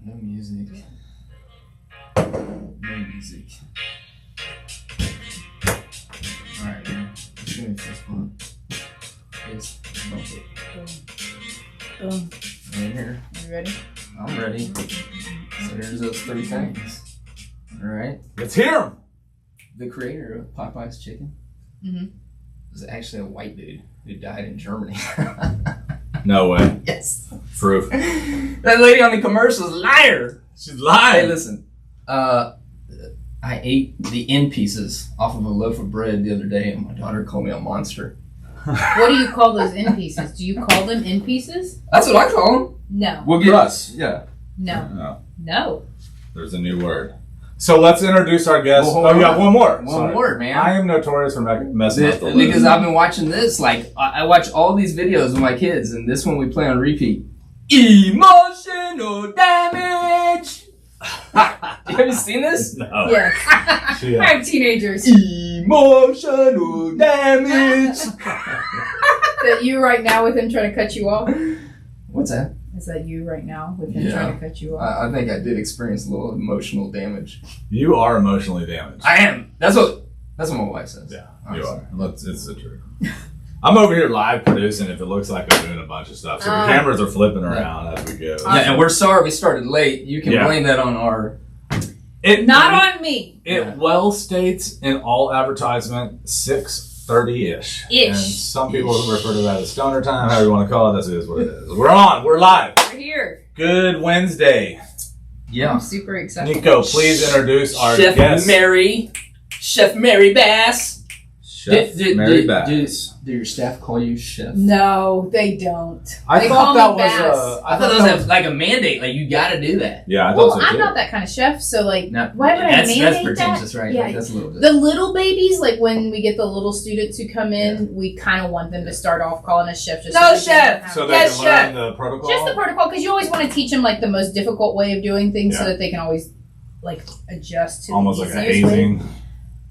No music. No music. Alright, man. Let's give me this one. Yes, bump it. Boom. Right here. You ready? I'm ready. So here's those 3 things. Alright. Let's hear them. The creator of Popeye's Chicken was actually a white dude who died in Germany. No way. Yes. Proof. That lady on the commercial is a liar. She's lying. Hey, listen. I ate the end pieces off of a loaf of bread the other day, and my daughter called me a monster. What do you call those end pieces? Do you call them end pieces? That's what I call them. No. We'll get us. Yeah. No. No. There's a new word. So let's introduce our guest. Well, you got one more. One more, man. I am notorious for messing up the list. Because I've been watching this. Like, I watch all these videos with my kids, and this one we play on repeat. Emotional damage. Have you seen this? No. Yes. Yeah. I have teenagers. Emotional damage. That you right now with him trying to cut you off? What's that? Is that you right now with him trying to cut you off? I think I did experience a little emotional damage. You are emotionally damaged. I am. That's what my wife says. Yeah, honestly. you are. It's the truth. I'm over here live producing if it looks like I'm doing a bunch of stuff. So the cameras are flipping around as we go. Yeah, and we're sorry we started late. You can blame that on our... Not on me. It well states in all advertisement 6:30-ish. And some people refer to that as stoner time, however you want to call it. That is what it is. We're on. We're live. We're here. Good Wednesday. Yeah. I'm super excited. Nico, please introduce our Chef guest. Chef Mary Bass. Chef Mary Bass. Do your staff call you chef? No, they don't. I thought that was I thought that was like a mandate. Like, you got to do that. Yeah, I thought so too. I'm not that kind of chef, so like, No, why would I mandate That's pretentious, that? right? Yeah, Like, that's a little bit. the little babies, like when we get the little students who come in, we kind of want them to start off calling us chef. Just No, so chef! So they Yes, can learn chef. the protocol? Just the protocol, because you always want to teach them like the most difficult way of doing things so that they can always like adjust to almost the like a easiest hazing. way.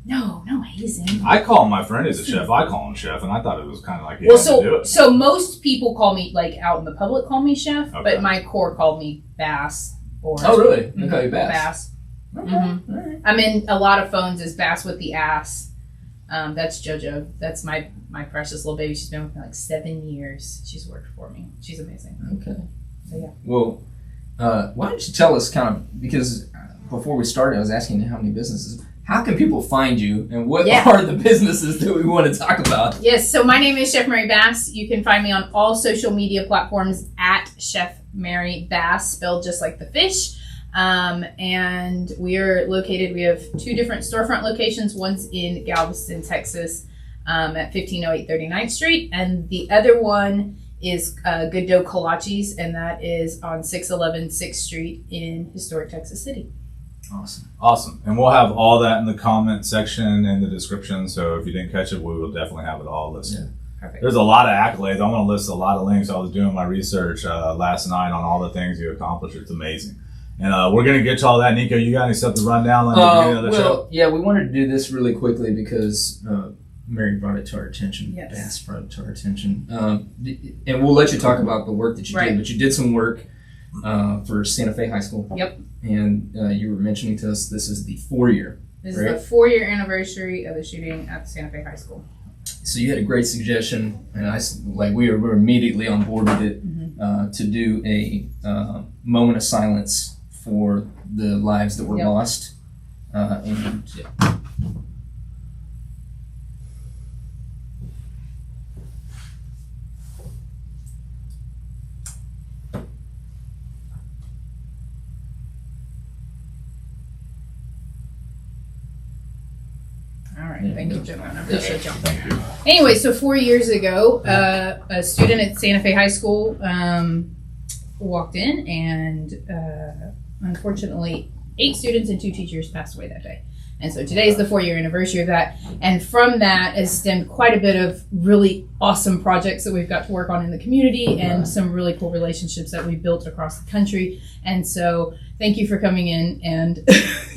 No hazing. I call my friend who's a chef. I call him chef, and I thought it was kind of like he had to do it. So most people call me like out in the public call me chef, Okay. but my core called me Bass. Or Oh, really? They call you Bass? Bass. Okay. All right. I'm in a lot of phones as Bass with the ass. That's JoJo. That's my precious little baby. She's been with me like 7 years. She's worked for me. She's amazing. Okay. So yeah. Well, why don't you tell us kind of, because before we started, I was asking you how many businesses. How can people find you, and what are the businesses that we want to talk about? Yes, so my name is Chef Mary Bass. You can find me on all social media platforms at Chef Mary Bass, spelled just like the fish. And we are located, we have 2 different storefront locations. One's in Galveston, Texas, at 1508 39th Street. And the other one is Good Dough Kolaches, and that is on 611 6th Street in historic Texas City. Awesome. And we'll have all that in the comment section and the description. So if you didn't catch it, we will definitely have it all listed. Yeah. Perfect. There's a lot of accolades. I'm going to list a lot of links. I was doing my research last night on all the things you accomplished. It's amazing. And we're going to get to all that. Nico, you got any stuff to run down like the beginning of the show? Yeah, we wanted to do this really quickly because Mary brought it to our attention. Yes. Bass brought it to our attention. And we'll let you talk about the work that you did, but you did some work for Santa Fe High School. Yep. And you were mentioning to us this is the 4-year. This is the 4-year anniversary of the shooting at Santa Fe High School. So you had a great suggestion, and we were immediately on board with it to do a moment of silence for the lives that were lost. All right, thank you, gentlemen. I appreciate y'all. Anyway, so 4 years ago, a student at Santa Fe High School walked in, and unfortunately, 8 students and 2 teachers passed away that day. And so today is the 4-year anniversary of that. And from that has stemmed quite a bit of really awesome projects that we've got to work on in the community and some really cool relationships that we've built across the country. And so thank you for coming in and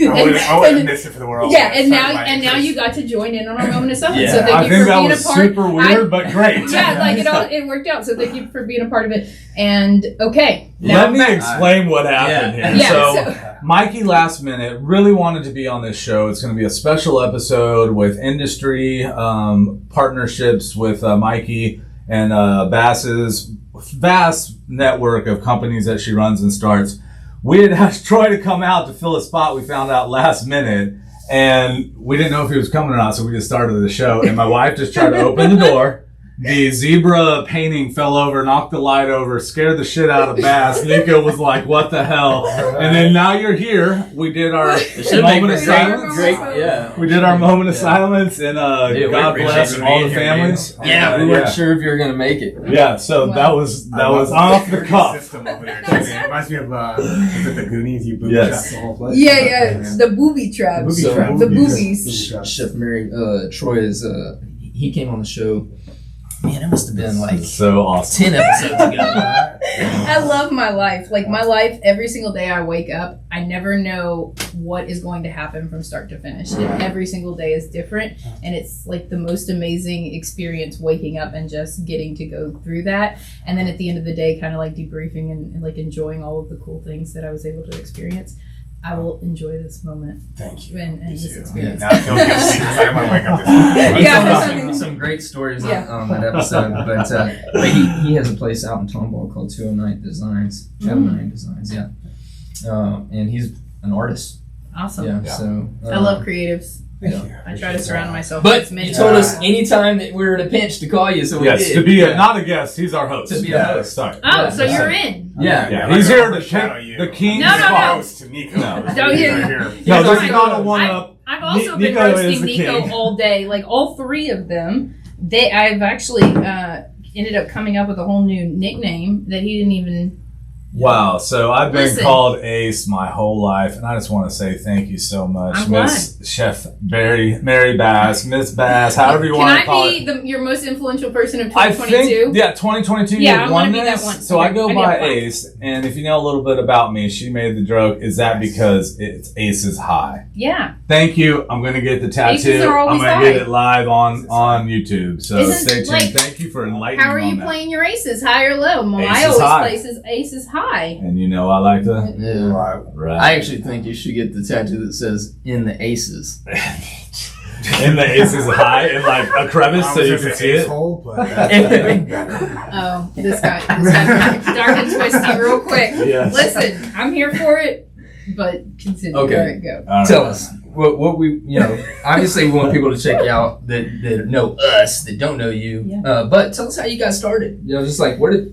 I wouldn't miss it for the world. Yeah, and now you got to join in on our moment of silence. Yeah. So thank I you think for that being was a part. super weird, but great. Yeah, like it worked out. So thank you for being a part of it. And okay, now Let me explain what happened here. Yeah, So, Mikey last minute really wanted to be on this show. It's going to be a special episode with industry partnerships with Mikey and Bass's vast network of companies that she runs and starts. We had asked Troy to come out to fill a spot we found out last minute, and we didn't know if he was coming or not, so we just started the show. And my wife just tried to open the door. The zebra painting fell over, knocked the light over, scared the shit out of Bass. Nico was like, what the hell? And then now you're here. We did our moment of silence. We did our moment of silence, and God bless all the families. Yeah, we weren't sure if you were going to make it. Yeah, so that was off the cuff. System over there. It reminds me of is it the Goonies? You booby Yes. trap the whole place. Yeah, the booby trap. Booby So- trap. The boobies. Chef Mary, Troy is, he came on the show. Man, it must have been like So awesome. 10 episodes ago. I love my life. Like my life, every single day I wake up, I never know what is going to happen from start to finish. And every single day is different. And it's like the most amazing experience waking up and just getting to go through that. And then at the end of the day, kind of like debriefing and like enjoying all of the cool things that I was able to experience. I will enjoy this moment. Thank you. And this too. experience. Now I feel guilty because I want to wake up this morning. Yeah, some great stories Yeah. on that episode, but he has a place out in Tomball called 209 Designs, 209 Designs, yeah, and he's an artist. Awesome. Yeah, Yeah. so I love creatives. Thank Yeah. you. I try to surround myself But with many. you told us anytime that we were in a pinch to call you, so we Yes, did. to be Yeah. not a guest, he's our host. To be a host. Sorry. Oh, Yeah, so that's you're right. in. Yeah. Yeah, Like he's I here to overshadow take you. the king's No, no, no. spot. Close to Nico. No. Don't you- Right here. No, You're this fine. is not a one-up. I've also been Nico roasting is the Nico king. all day. Like all three of them, I've actually ended up coming up with a whole new nickname that he didn't even. Wow, so I've been Listen. called Ace my whole life, and I just want to say thank you so much, I'm Miss Chef Mary Bass, Miss Bass, however you want to Can call I it. be your most influential person of I 2022? think, 2022 Yeah, you I won wanna be that this. one. So Okay, I go I by get one. Ace, and if you know a little bit about me, she made the joke, is that because it's Aces High? Yeah. Thank you. I'm going to get the tattoo. Aces are I'm always going to get high. it live on YouTube. So Isn't, stay tuned. like, Thank you for enlightening How are me on you that. playing your aces, high or low? My Aces always high. places aces high. And you know I like to. Yeah. Right. I actually think you should get the tattoo that says "In the Aces." In the Aces High in like a crevice so you can see it. Hole, but that's better. Oh, this got dark and twisty real quick. Yes. Listen, I'm here for it, but continue. Okay. All right, go. All right. Tell us what we obviously we want people to check you out that know us that don't know you. Yeah. But tell us how you got started. Just like where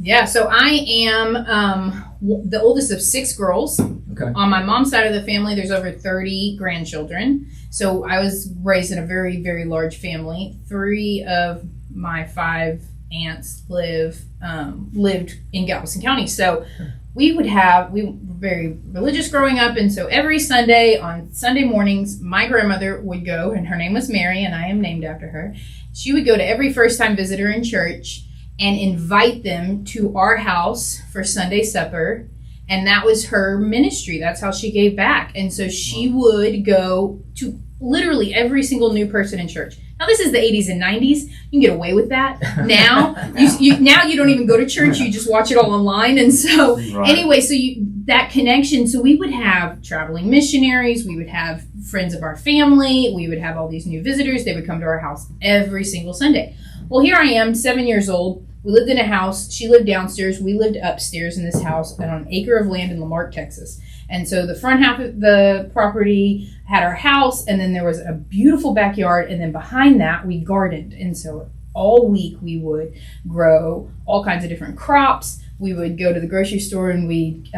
Yeah, so I am the oldest of 6 girls. Okay. On my mom's side of the family, there's over 30 grandchildren. So I was raised in a very, very large family. 3 of my 5 aunts lived in Galveston County. So we were very religious growing up. And so every Sunday, on Sunday mornings, my grandmother would go, and her name was Mary, and I am named after her. She would go to every first-time visitor in church and invite them to our house for Sunday supper. And that was her ministry. That's how she gave back. And so she would go to literally every single new person in church. Now, this is the 80s and 90s. You can get away with that. Now, now you don't even go to church. You just watch it all online. And so anyway, so that connection. So we would have traveling missionaries. We would have friends of our family. We would have all these new visitors. They would come to our house every single Sunday. Well, here I am, 7 years old. We lived in a house. She lived downstairs. We lived upstairs in this house on an acre of land in Lamarck, Texas. And so the front half of the property had our house, and then there was a beautiful backyard, and then behind that we gardened. And so all week we would grow all kinds of different crops. We would go to the grocery store and we'd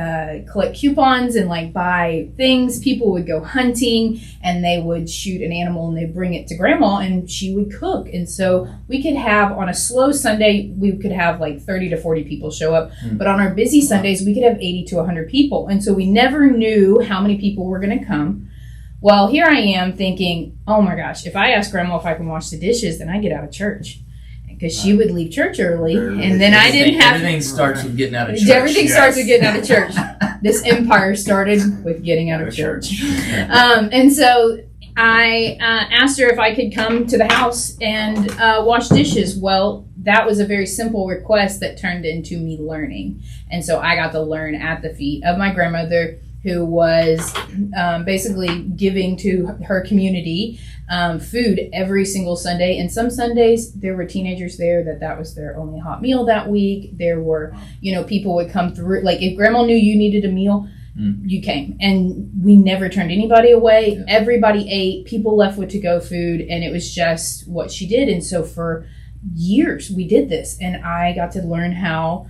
collect coupons and like buy things. People would go hunting and they would shoot an animal and they'd bring it to grandma and she would cook. And so we could have, on a slow Sunday, we could have like 30 to 40 people show up. But on our busy Sundays, we could have 80 to 100 people. And so we never knew how many people were going to come. Well, here I am thinking, oh my gosh, if I ask Grandma if I can wash the dishes, then I get out of church. Because she would leave church early, and then I didn't have... Everything starts with getting out of church. Everything starts with getting out of church. This empire started with getting out of church. And so I asked her if I could come to the house and wash dishes. Well, that was a very simple request that turned into me learning. And so I got to learn at the feet of my grandmother, who was basically giving to her community food every single Sunday. And some Sundays, there were teenagers there that was their only hot meal that week. There were, people would come through. Like, if Grandma knew you needed a meal, you came. And we never turned anybody away. Yeah. Everybody ate. People left with to-go food. And it was just what she did. And so for years, we did this. And I got to learn how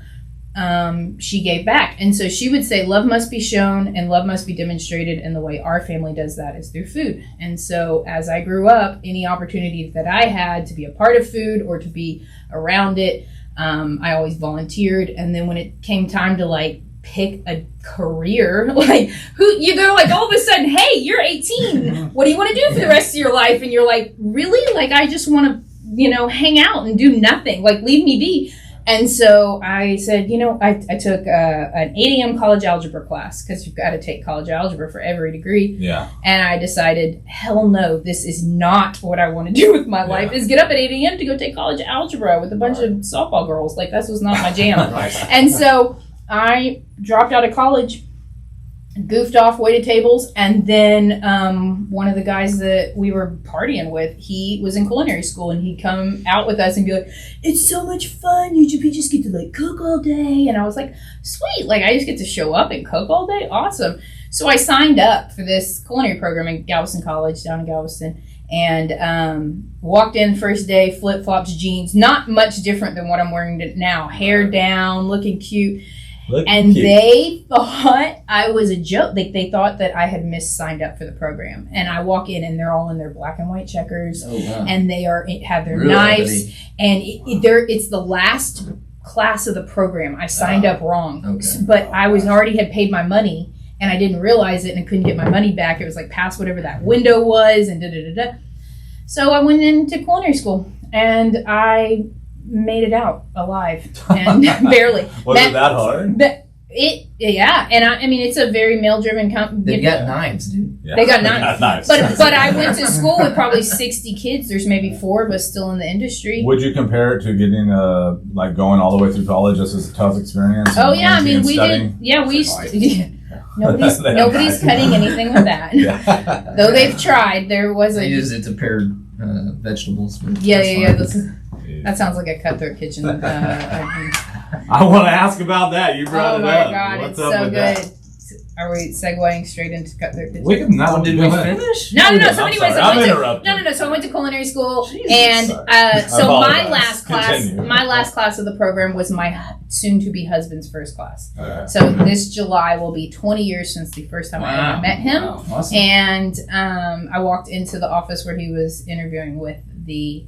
she gave back. And so she would say, love must be shown and love must be demonstrated, and the way our family does that is through food. And so as I grew up, any opportunity that I had to be a part of food or to be around it, I always volunteered. And then when it came time to pick a career, they're like, all of a sudden, hey, you're 18, what do you want to do for the rest of your life? And you're like, really? I just want to hang out and do nothing, leave me be. And so I said, I took an 8 a.m. college algebra class, because you've got to take college algebra for every degree. Yeah. And I decided, hell no, this is not what I want to do with my life, is get up at 8 a.m. to go take college algebra with a bunch of softball girls. That was not my jam. And so I dropped out of college, goofed off, waited tables, and then one of the guys that we were partying with, he was in culinary school, and he'd come out with us and be like, it's so much fun, we just get to cook all day. And I was like, sweet, I just get to show up and cook all day? Awesome. So I signed up for this culinary program at Galveston College down in Galveston, and walked in first day, flip-flops, jeans, not much different than what I'm wearing now, hair down, looking cute. They thought I was a joke. They thought that I had signed up for the program. And I walk in, and they're all in their black and white checkers. Oh, wow. And they have their knives. And it's the last class of the program. I signed up wrong. Okay. But I already had paid my money, and I didn't realize it, and I couldn't get my money back. It was past whatever that window was, and da-da-da-da. So I went into culinary school, and I made it out alive, and barely. Was it that hard? And I mean, it's a very male-driven company. They got knives, dude. Yeah. They got knives. But I went to school with probably 60 kids. There's maybe 4 of us still in the industry. Would you compare it to getting going all the way through college? This is a tough experience. Oh yeah, I mean, we did. Yeah, we. Nobody's cutting anything with that. Yeah. Though they've tried. There was they use it to pair vegetables. Yeah. That sounds like a Cutthroat kitchen. I want to ask about that. You brought it up. Oh my God, What's it's up so with good. that? Are we segueing straight into Cutthroat kitchen? Did we finish? No. So anyways, I'm interrupting. No. So I went to culinary school, Jesus, and so my last class of the program was my soon-to-be husband's first class. Okay. So this July will be 20 years since the first time I ever met him. Wow. Awesome. And I walked into the office where he was interviewing with the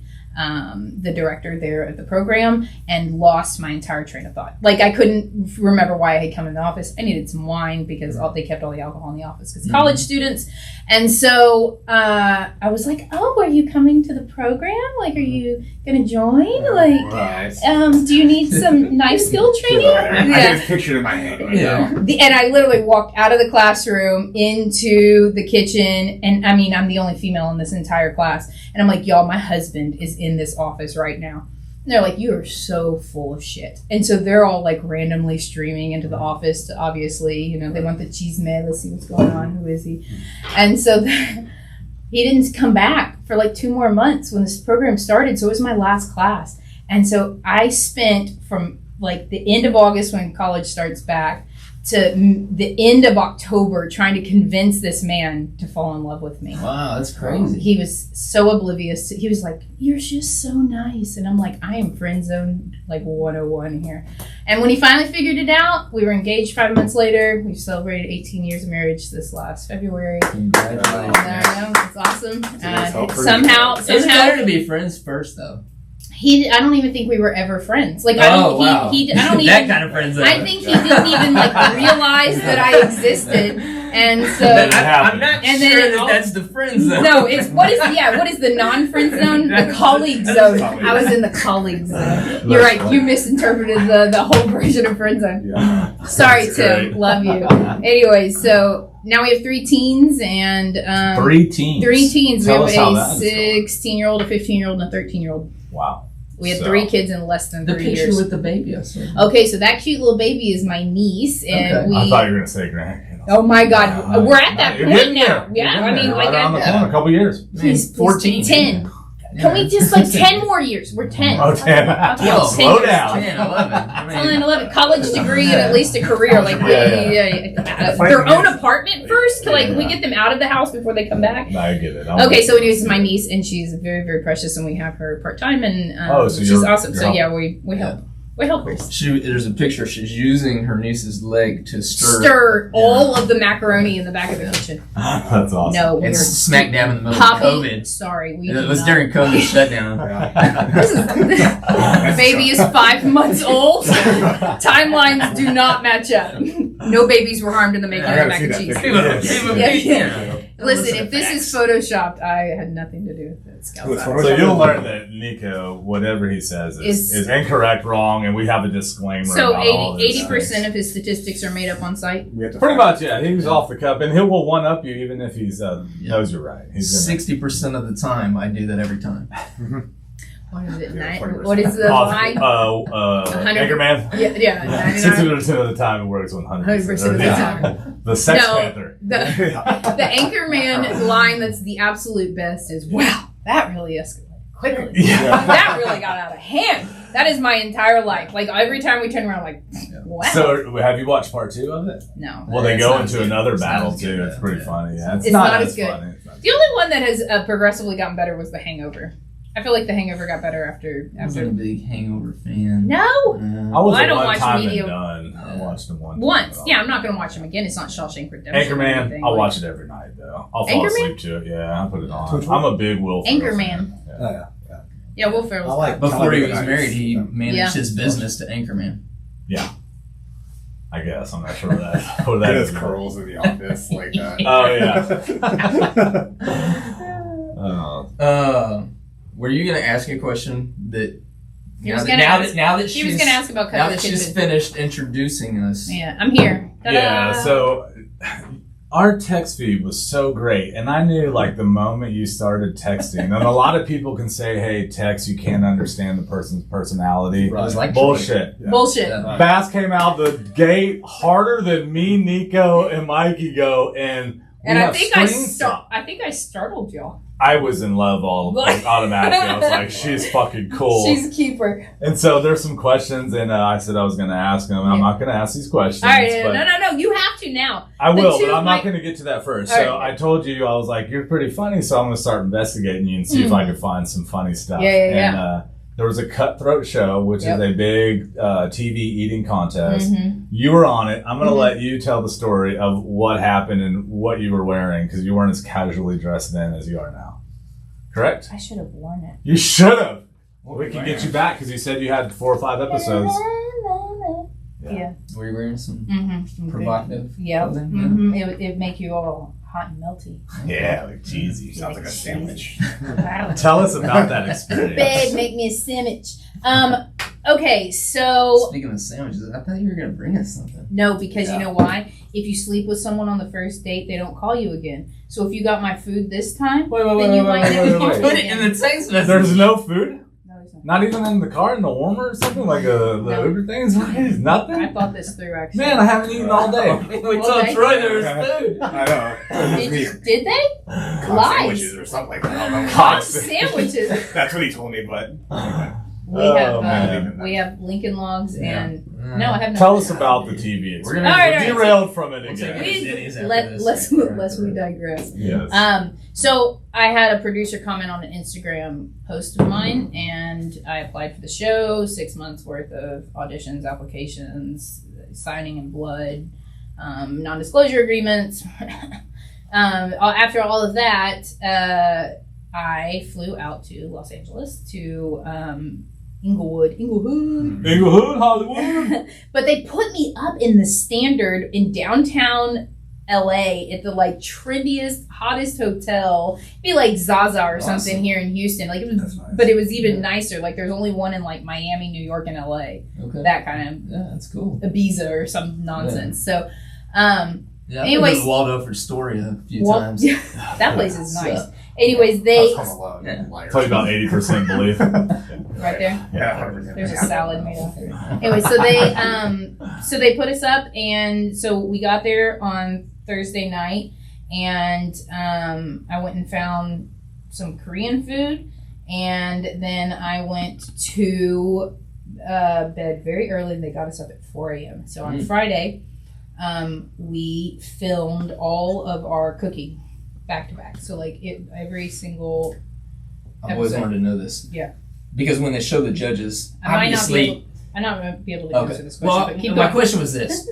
director there at the program, and lost my entire train of thought. I couldn't remember why I had come in the office. I needed some wine because they kept all the alcohol in the office because college students. And so I was like, oh, are you coming to the program? Are you going to join? Do you need some knife skill training? I have a picture in my head right now. And I literally walked out of the classroom into the kitchen, and I mean, I'm the only female in this entire class. And I'm like, y'all, my husband is in this office right now. And they're like, you are so full of shit. And so they're all randomly streaming into the office to obviously, they want the cheese man. Let's see what's going on. Who is he? And so he didn't come back for 2 more months when this program started. So it was my last class. And so I spent from the end of August when college starts back to the end of October trying to convince this man to fall in love with me. Wow, that's crazy. He was so oblivious. He was like, you're just so nice. And I'm like, I am friend zone 101 here. And when he finally figured it out, we were engaged 5 months later. We celebrated 18 years of marriage this last February. Congratulations. It's awesome. Somehow. It's better to be friends first, though. I don't even think we were ever friends. Wow. I don't even that kind of friends. I think he didn't even realize that I existed. And so I'm not And sure then that's the friend zone. no, it's what is the non-friend zone? The colleague zone. I was in the colleague zone. You're right. You misinterpreted the whole version of friend zone. Yeah. Sorry, That's Tim. great. Love you. Anyways, so now we have 3 teens and 3 teens. 3 teens. Tell We us how have that a is going. 16-year-old, a 15-year-old, and a 13-year-old. Wow. We had So- 3 kids in less than The 3 picture years. with the baby, I saw. Okay, so that cute little baby is my niece, and Okay. we. I thought you were gonna say grandkids. Oh my God, we're at that You're point getting now. there. Yeah, You're I getting mean, there. like, right around the corner, a couple years. Please, 14. 10. Can we just like 10 more years? We're 10. Oh, 10. Okay, Well, 10 slow years. down. 10, 11. I mean, 10, 11, college degree and at least a career. Like, their own apartment first. Like, we get them out of the house before they come back. No, I get it. Okay, so anyways, my niece, and she's very, very precious, and we have her part time, and So she's you're- awesome. you're So yeah, helping. we help. We help her there's a picture. She's using her niece's leg to stir all of the macaroni in the back of the kitchen. That's awesome. No, we're It's smack dab in the middle Poppy. of COVID. Sorry, we. It do was not. during COVID shutdown. Baby is 5 months old. Timelines do not match up. No babies were harmed in the making I of gotta mac see and that cheese. picture. Yeah. Listen, Listen if to this is photoshopped, I had nothing to do with it. So you'll learn that Nico, whatever he says, is incorrect, wrong, and we have a disclaimer. So about all this 80% of his statistics are made up on site. We have to Pretty much, yeah. He was off the cup, and he will one up you even if he's knows you're right. He's gonna 60% of the time, I do that every time. What is it? Yeah, 40%. What is the line? 100. Anchorman. Yeah, 99. 60% of the time it works 100%. 100% of the time. The Sex No. Panther. The Anchorman line that's the absolute best is, wow, that really escalated quickly. Yeah. That really got out of hand. That is my entire life. Like, every time we turn around, like, wow. So, have you watched part 2 of it? No. Well, they It's go not into good. another It's not battle as good, too. It's pretty yeah. funny. Yeah, It's not as good. funny. It's not The only one that has progressively gotten better was The Hangover. I feel like The Hangover got better after. I wasn't a big Hangover fan. No. I was I a don't one watch time media- and done. I watched them Once. Yeah, I'm not going to watch them again. It's not Shawshank Redemption. or Anchorman, anything. I'll Like, watch it every night though. I'll fall Anchorman? asleep to it. Yeah, I'll put it on. Which one? I'm a big Will Ferrell Anchorman. fan. Yeah. Yeah, Will Ferrell's I like- Before he was Nice. married, he managed Yeah. his business to Anchorman. I guess I'm not sure what that. What that His is. curls in the office like that. Oh yeah. Oh. Were you gonna ask a question that? He was now gonna that, ask- now that He was she's going to ask about now Cutthroat that she's Kitchen. finished introducing us. Yeah, I'm here. Ta-da! Yeah. So our text feed was so great, and I knew like the moment you started texting, and a lot of people can say, "Hey, text, you can't understand the person's personality." It was like Bullshit. Yeah. Bullshit. Yeah. Bass came out the gate harder than me, Nico, and Mikey go, and And we I have think screenshots. I think I startled y'all. I was in love automatically. I was like, she's fucking cool. She's a keeper. And so there's some questions, and I said I was going to ask them. I'm not going to ask these questions. All right, but no. You have to now. I will, The but two I'm not might- going to get to that first. All So right. I told you, I was like, you're pretty funny, so I'm going to start investigating you and see if I can find some funny stuff. Yeah. And there was a Cutthroat show, which Yep. is a big TV eating contest. Mhm. You were on it. I'm going to Mhm. let you tell the story of what happened and what you were wearing, because you weren't as casually dressed then as you are now. Correct? I should have worn it. You should have. We can get you back because you said you had 4 or 5 episodes. Yeah. Were you wearing some Mm-hmm. provocative Yeah. clothing? Mm-hmm. It make you all hot and melty. Yeah, like cheesy. Sounds like a sandwich. Tell us about that experience. Babe, make me a sandwich. Okay, so Speaking of sandwiches, I thought you were gonna bring us something. no, because you know why? If you sleep with someone on the first date, they don't call you again. So if you got my food this time, Wait, then you might never call me Put it in again. the text message. There's no food? No, there's not. Not even in the car, in the warmer or something? Like the No. Uber things? I Nothing? thought this through actually. Man, I haven't eaten all day. we Well, told thank Troy you. there was food. I know. Did they? Cock Lies. sandwiches or something like that. I don't know. Cock Sandwiches. That's what he told me, but man. We have Lincoln Logs Yeah. and no, I have no. Tell us about the TV experience. We're gonna- All right, We're all right. derailed from it We'll again. take it. Denny's after Lest this. we digress. Yes. So I had a producer comment on an Instagram post of mine, and I applied for the show. 6 months worth of auditions, applications, signing in blood, non-disclosure agreements. After all of that, I flew out to Los Angeles to Inglewood. Inglewood, Hollywood. But they put me up in the Standard in downtown LA at the like trendiest, hottest hotel. It'd be like Zaza or something here in Houston. Like it was, That's nice. but it was even nicer. Like there's only one in like Miami, New York, and LA. Okay. That kind of Yeah, that's cool. Ibiza or some nonsense. So, Yeah, I've Anyways- been to Waldorf Astoria a few well, times. that place is nice. So, Anyways, I they was home alone. Yeah. Liar. Tell you about 80% belief. right there. Yeah, 100%. There's a salad made off it. Anyway, so they put us up, and so we got there on Thursday night, and I went and found some Korean food, and then I went to bed very early. They got us up at 4 a.m. So on Friday, we filmed all of our cooking back to back. So like every single. I've always episode. wanted to know this. Yeah. Because when they show the judges, I might not obviously. be able to answer Okay. this question, Well, but keep my going. question was this: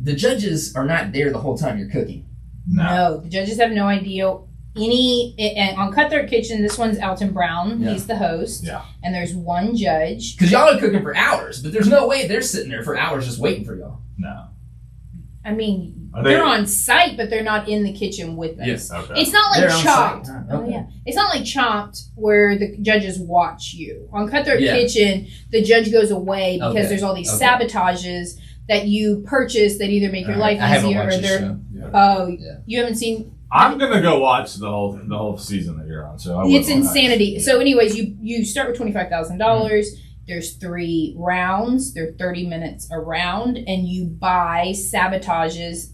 the judges are not there the whole time you're cooking. No, the judges have no idea and on Cutthroat Kitchen, this one's Alton Brown. Yeah. He's the host. Yeah. And there's one judge. Because y'all are cooking for hours, but there's no way they're sitting there for hours just waiting for y'all. No. I mean, Are they're they- on site, but they're not in the kitchen with us. Yes. Okay. It's not like They're on Chopped. site. Oh, Okay. yeah. It's not like Chopped where the judges watch you. On Cutthroat Yeah. Kitchen, the judge goes away because Okay. there's all these Okay. sabotages that you purchase that either make your life I haven't easier or watched the they're. show. Oh, Yeah. you haven't seen. I'm gonna go watch the whole season that you're on. So I It's will watch. insanity. So, anyways, you start with $25,000. There's 3 rounds. They're 30 minutes a round, and you buy sabotages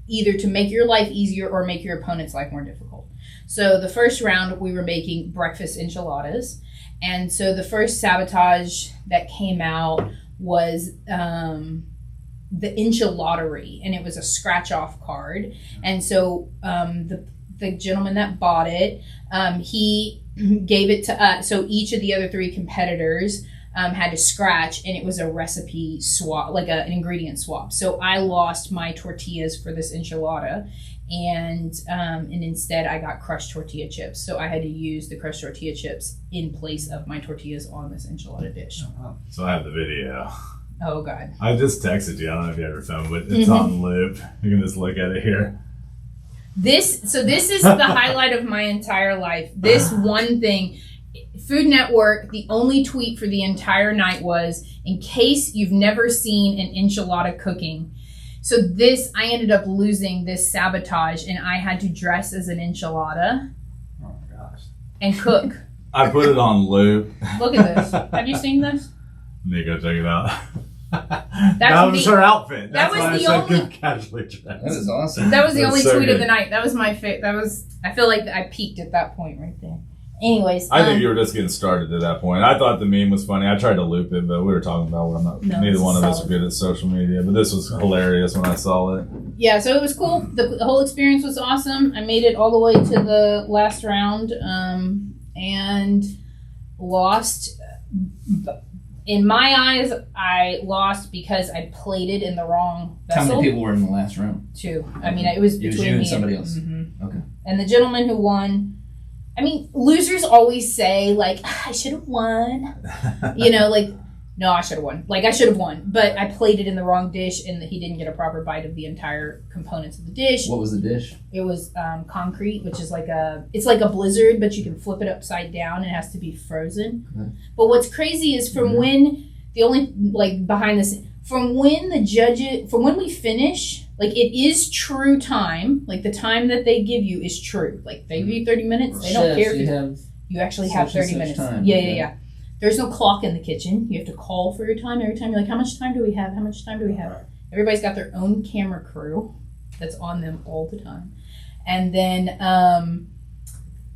either to make your life easier or make your opponent's life more difficult. So, the first round we were making breakfast enchiladas, and so the first sabotage that came out was the enchilatery, and it was a scratch off card. And so the gentleman that bought it, he gave it to us. So each of the other 3 competitors had to scratch, and it was a recipe swap, like an ingredient swap. So I lost my tortillas for this enchilada, and instead I got crushed tortilla chips. So I had to use the crushed tortilla chips in place of my tortillas on this enchilada dish. So I have the video. Oh God. I just texted you. I don't know if you ever found it, but it's on loop. You can just look at it here. This is the highlight of my entire life. This one thing. Food Network, the only tweet for the entire night was, in case you've never seen an enchilada cooking. So I ended up losing this sabotage, and I had to dress as an enchilada Oh my gosh. and cook. I put it on loop. Look at this. Have you seen this? Let me go check it out. That That's was the- her outfit. that That's was why I the said only- good casually dressed. That is awesome. That was the That's only so tweet of good. the night. That was my I feel like I peaked at that point right there. Anyways. I think you were just getting started at that point. I thought the meme was funny. I tried to loop it, but we were talking about what I'm not. No, neither it's one of us solid. are good at social media, but this was hilarious when I saw it. Yeah, so it was cool. The whole experience was awesome. I made it all the way to the last round and lost. In my eyes, I lost because I plated in the wrong How vessel. many people were in the last round? 2. I mean, it was It was between you and me somebody else. Mhm. Okay. And the gentleman who won. I mean, losers always say like, I should have won. You know, like, no, I should have won. Like, I should have won, but I plated in the wrong dish, and he didn't get a proper bite of the entire components of the dish. What was the dish? It was concrete, which is it's like a blizzard, but you can flip it upside down. It has to be frozen. Okay. But what's crazy is from when behind this, from when we finish, like it is true time. Like the time that they give you is true. Like they give you 30 minutes. They don't care if you actually have such and 30 such minutes. time. Yeah, Okay. yeah. There's no clock in the kitchen. You have to call for your time every time. You're like, how much time do we have? How much time do we have? Everybody's got their own camera crew that's on them all the time. And then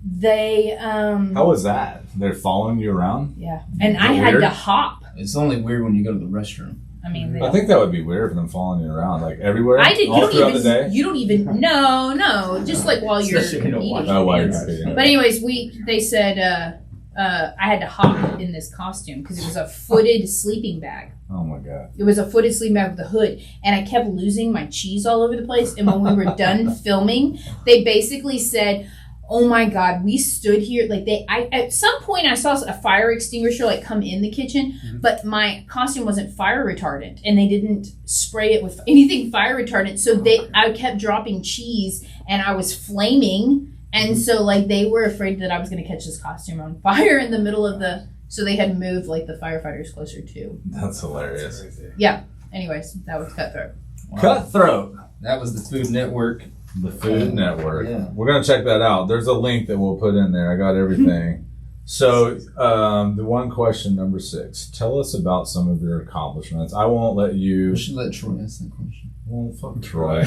they How was that? They're following you around? yeah. And Is I it had weird? to hop. It's only weird when you go to the restroom. I mean, I think that would be weird for them following you around, like everywhere, I did. all throughout the day. You don't even. No. Just like while you're Especially when you don't watch eating. Oh, while you're Yes. eating. But anyways, they said I had to hop in this costume because it was a footed sleeping bag. Oh my god! It was a footed sleeping bag with a hood, and I kept losing my cheese all over the place. And when we were done filming, they basically said, Oh my God, we stood here like at some point I saw a fire extinguisher like come in the kitchen, but my costume wasn't fire retardant and they didn't spray it with anything fire retardant. So I kept dropping cheese and I was flaming. And so like they were afraid that I was going to catch this costume on fire in the middle of so they had moved like the firefighters closer too. That's hilarious. That's crazy. Yeah. Anyways, that was Cutthroat. Wow. Cutthroat. That was the Food Network. The Food Network. Yeah. We're going to check that out. There's a link that we'll put in there. I got everything. So, the one question, number 6. Tell us about some of your accomplishments. I won't let you... We should let Troy ask that question. Well, fuck Troy.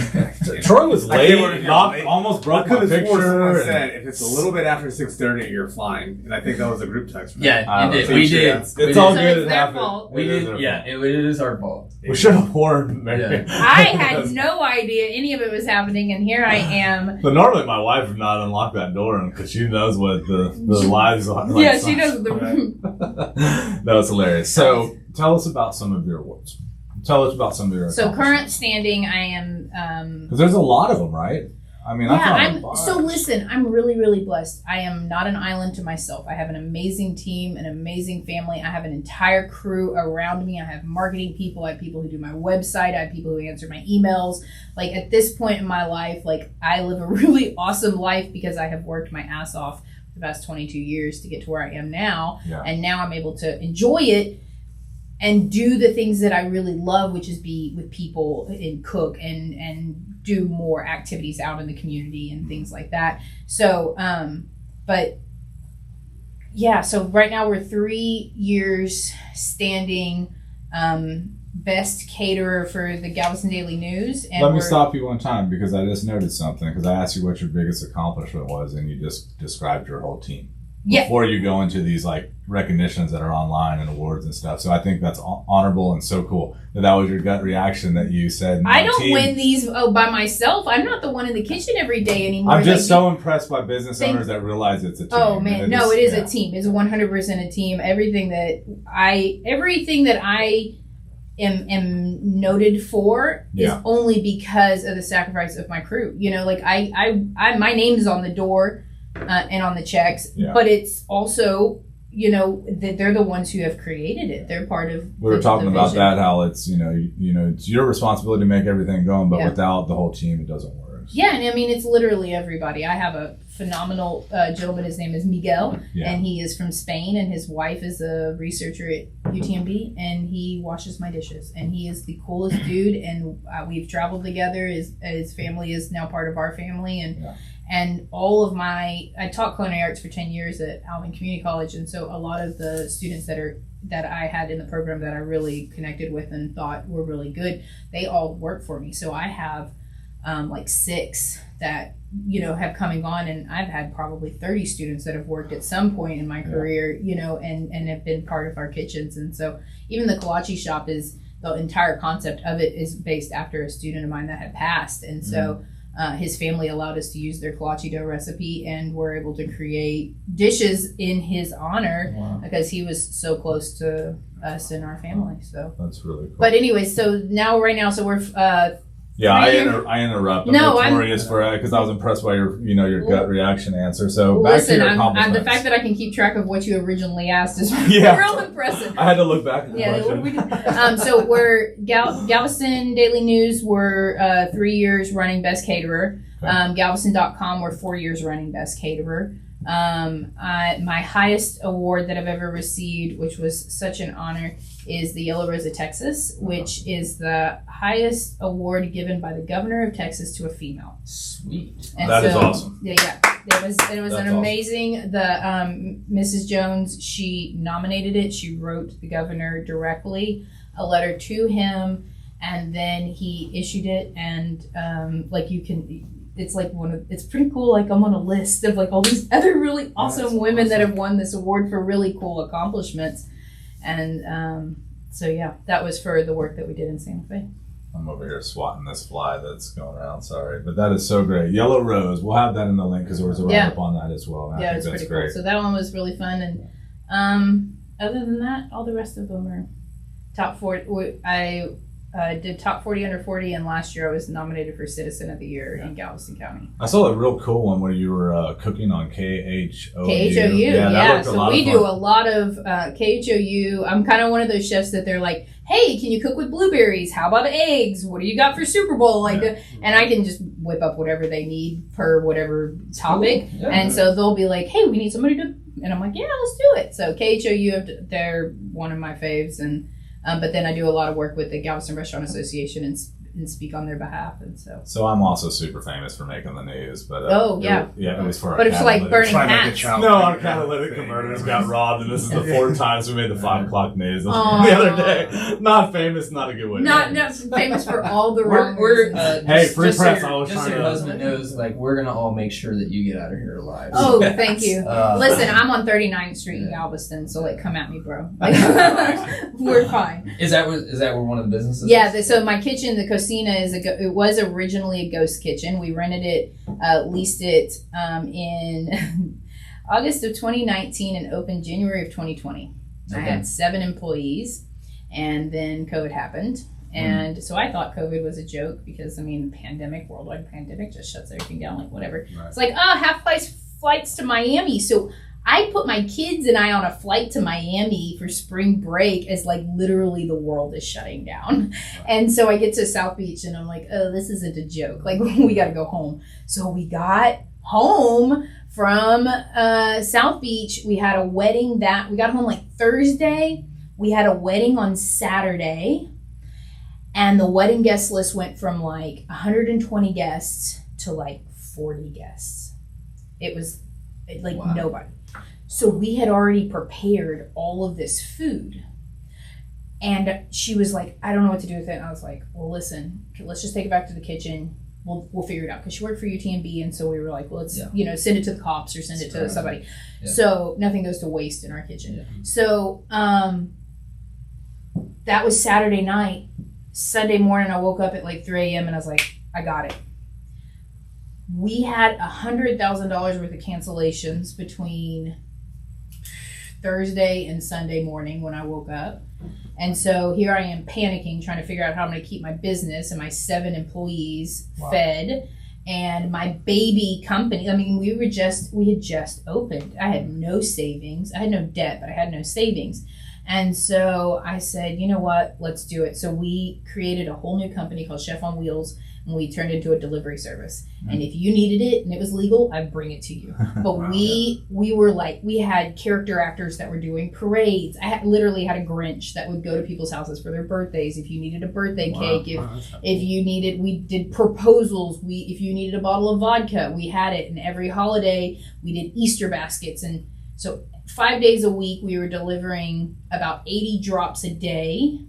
Troy was late. Almost broke my Someone picture. said if it's a little bit after 6:30, you're flying, and I think that was a group text. Yeah, it did. We did. It's all So good. it's It their happened. fault. We It is did. our Yeah, fault. it is our fault. We should have warned Mary. I had no idea any of it was happening, and here I am. But normally my wife would not unlock that door because she knows what the lives are. Like, Yeah, she knows the. That was hilarious. So tell us about some of your awards. Tell us about some of your So current accomplishments. standing, I am. Because there's a lot of them, right? I mean, I found a bunch. So listen, I'm really, really blessed. I am not an island to myself. I have an amazing team, an amazing family. I have an entire crew around me. I have marketing people. I have people who do my website. I have people who answer my emails. Like at this point in my life, like I live a really awesome life because I have worked my ass off for the past 22 years to get to where I am now. Yeah. And now I'm able to enjoy it and do the things that I really love, which is be with people and cook and do more activities out in the community and things like that. So, but yeah, so right now we're 3 years standing best caterer for the Galveston Daily News. And Let me stop you one time because I just noticed something because I asked you what your biggest accomplishment was and you just described your whole team. Yeah. Before you go into these like recognitions that are online and awards and stuff. So I think that's honorable and so cool that was your gut reaction that you said. I don't team. win these by myself. I'm not the one in the kitchen every day anymore. I'm just Like, so impressed by business owners that realize it's a team. Oh man, no, it is yeah. a team. It's 100% a team. Everything that I am noted for is only because of the sacrifice of my crew. You know, like I my name is on the door and on the checks, but it's also, you know, that they're the ones who have created it. They're part of. We were talking about that, how it's you know it's your responsibility to make everything going, but without the whole team, it doesn't work. Yeah, and I mean it's literally everybody. I have a phenomenal gentleman. His name is Miguel, and he is from Spain, and his wife is a researcher at UTMB, and he washes my dishes, and he is the coolest dude. And we've traveled together. His family is now part of our family, and all of I taught culinary arts for 10 years at Alvin Community College, and so a lot of the students that I had in the program that I really connected with and thought were really good, they all work for me. So I have like 6 that, you know, have come and gone, and I've had probably 30 students that have worked at some point in my career, you know, and have been part of our kitchens. And so even the kolache shop the entire concept of it is based after a student of mine that had passed. And so his family allowed us to use their kolache dough recipe, and we're able to create dishes in his honor because he was so close to us and our family. So that's really cool. But anyway, so right now we're I interrupt. I'm notorious for because I was impressed by your gut reaction answer. So back to your accomplishments. The fact that I can keep track of what you originally asked is Yeah. real impressive. I had to look back at the Yeah, question. what did we do? So we're Galveston Daily News. We're 3 years running Best Caterer. Okay. Galveston.com. We're 4 years running Best Caterer. My highest award that I've ever received, which was such an honor, is the Yellow Rose of Texas, which is the highest award given by the governor of Texas to a female. Sweet. And That is awesome. Yeah. It was That's an amazing. The Mrs. Jones, she nominated it. She wrote the governor directly a letter to him, and then he issued it. And it's like it's pretty cool. Like I'm on a list of like all these other really awesome women that have won this award for really cool accomplishments. And so yeah, that was for the work that we did in Santa Fe. I'm over here swatting this fly that's going around. Sorry, but that is so great. Yellow Rose. We'll have that in the link because there was a write up on that as well. And I think it's that's pretty great. cool. So that one was really fun. And other than that, all the rest of them are top 4. I did top 40 under 40, and last year I was nominated for Citizen of the Year in Galveston County. I saw a real cool one where you were cooking on KHOU. KHOU, yeah. yeah. That So we do a lot of KHOU. I'm kind of one of those chefs that they're like, hey, can you cook with blueberries? How about eggs? What do you got for Super Bowl? And I can just whip up whatever they need per whatever topic. Yeah. And so they'll be like, hey, we need somebody to, and I'm like, yeah, let's do it. So KHOU, they're one of my faves. And but then I do a lot of work with the Galveston Restaurant Association and speak on their behalf. And so I'm also super famous for making the news, but it was for. But it's like burning hats. No, our catalytic converters got robbed, and this is the 4th time we made the 5 o'clock news the other day. Not famous, not a good way. Not famous for all the wrong reasons. Hey, free just press. So I was just trying so your to. husband knows, like, we're gonna all make sure that you get out of here alive. Oh, thank you. Listen, I'm on 39th Street in Yeah. Galveston, so like, come at me, bro. We're fine. Is that where one of the businesses? Yeah. is? So my kitchen, the Cocina, it was originally a ghost kitchen. We rented it, leased it in August of 2019 and opened January of 2020. I Okay. had 7 employees, and then COVID happened. And so I thought COVID was a joke because, I mean, worldwide pandemic just shuts everything down, like whatever. Right. It's like, half flights to Miami. So I put my kids and I on a flight to Miami for spring break as like literally the world is shutting down. And so I get to South Beach and I'm like, oh, this isn't a joke. Like, we got to go home. So we got home from South Beach. We had a wedding we got home like Thursday. We had a wedding on Saturday. And the wedding guest list went from like 120 guests to like 40 guests. It was like nobody. So we had already prepared all of this food. And she was like, I don't know what to do with it. And I was like, well, listen, let's just take it back to the kitchen. We'll figure it out. Because she worked for UTMB. And so we were like, well, let's, send it to the cops or send it to somebody. Yeah. So nothing goes to waste in our kitchen. Yeah. So that was Saturday night. Sunday morning, I woke up at like 3 a.m. and I was like, I got it. We had $100,000 worth of cancellations between Thursday and Sunday morning when I woke up. And so here I am panicking, trying to figure out how I'm going to keep my business and my 7 employees fed and my baby company. I mean, we had just opened. I had no savings. I had no debt, but I had no savings. And so I said, you know what, let's do it. So we created a whole new company called Chef on Wheels, and we turned it into a delivery service. Mm-hmm. And if you needed it and it was legal, I'd bring it to you. But we were like, we had character actors that were doing parades. I literally had a Grinch that would go to people's houses for their birthdays. If you needed a birthday cake, if you needed, we did proposals. If you needed a bottle of vodka, we had it. And every holiday, we did Easter baskets. And so 5 days a week, we were delivering about 80 drops a day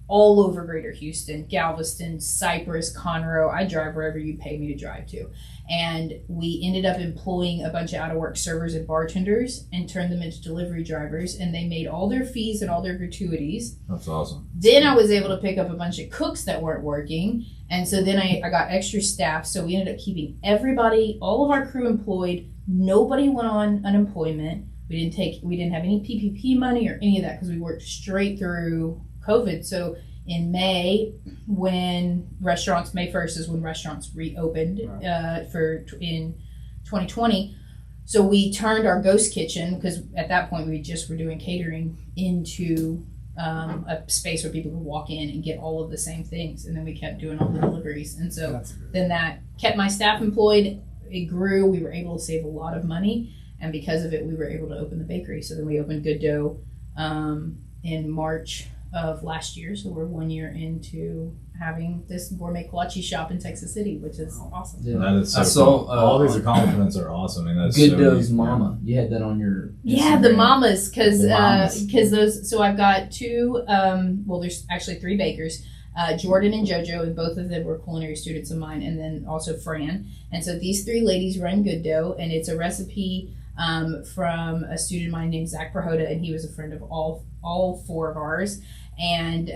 all over Greater Houston, Galveston, Cypress, Conroe. I drive wherever you pay me to drive to. And we ended up employing a bunch of out-of-work servers and bartenders and turned them into delivery drivers. And they made all their fees and all their gratuities. That's awesome. Then I was able to pick up a bunch of cooks that weren't working. And so then I got extra staff. So we ended up keeping everybody, all of our crew employed. Nobody went on unemployment. We didn't have any PPP money or any of that because we worked straight through COVID. So in May, when May 1st is when restaurants reopened in 2020. So we turned our ghost kitchen, because at that point we just were doing catering, into a space where people could walk in and get all of the same things. And then we kept doing all the deliveries. And so then that kept my staff employed. It grew. We were able to save a lot of money. And because of it, we were able to open the bakery. So then we opened Good Dough in March of last year. So we're 1 year into having this gourmet kolache shop in Texas City, which is awesome. Yeah, that is so cool. All these accomplments are awesome. I mean, that's Good Dough's mama. You had that on your Instagram. The mamas, because those. So I've got 2. There's actually 3 bakers. Jordan and JoJo, and both of them were culinary students of mine, and then also Fran. And so these 3 ladies run Good Dough, and it's a recipe from a student of mine named Zach Prohoda, and he was a friend of all four of ours. And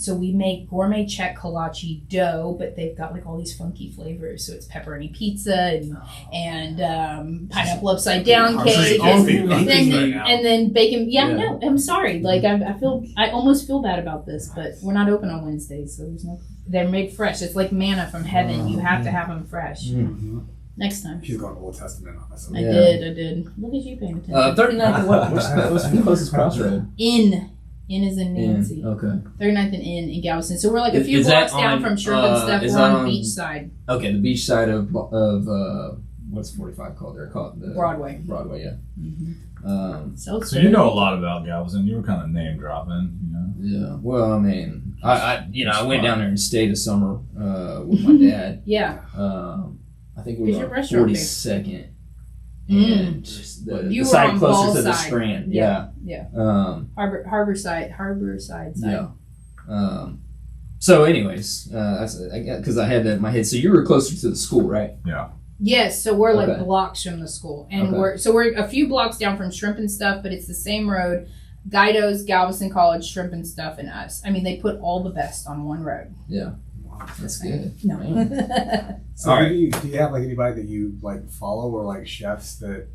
so we make gourmet Czech kolache dough, but they've got like all these funky flavors. So it's pepperoni pizza and pineapple upside down cake, and then bacon. Yeah, no, I'm sorry. Like I almost feel bad about this, but we're not open on Wednesdays, so there's no. They're made fresh. It's like manna from heaven. You have to have them fresh. Mm-hmm. Next time. She's going Old Testament on us. I did. Look at you paying attention. 39th, what's the closest crossroad? In is in Nancy. Okay. 39th and in Galveston. So we're like a few blocks down from Shrimp and stuff. We're on the beach side. Okay, the beach side of what's 45 called there? Called the Broadway. Broadway, yeah. Mm-hmm. So you know a lot about Galveston. You were kind of name dropping, you know. Yeah. Well, I mean, I went down there and stayed a summer with my dad. Yeah. I think we were on 42nd. And the side closer to the Strand. Yeah. Harbor side. Yeah. So anyways, because I had that in my head. So you were closer to the school, right? Yeah. Yes, so we're like blocks from the school, and we're a few blocks down from Shrimp and Stuff, but it's the same road. Guido's, Galveston College, Shrimp and Stuff, and us. I mean, they put all the best on one road. Yeah, that's good. No. So do you have like anybody that you like follow or like chefs that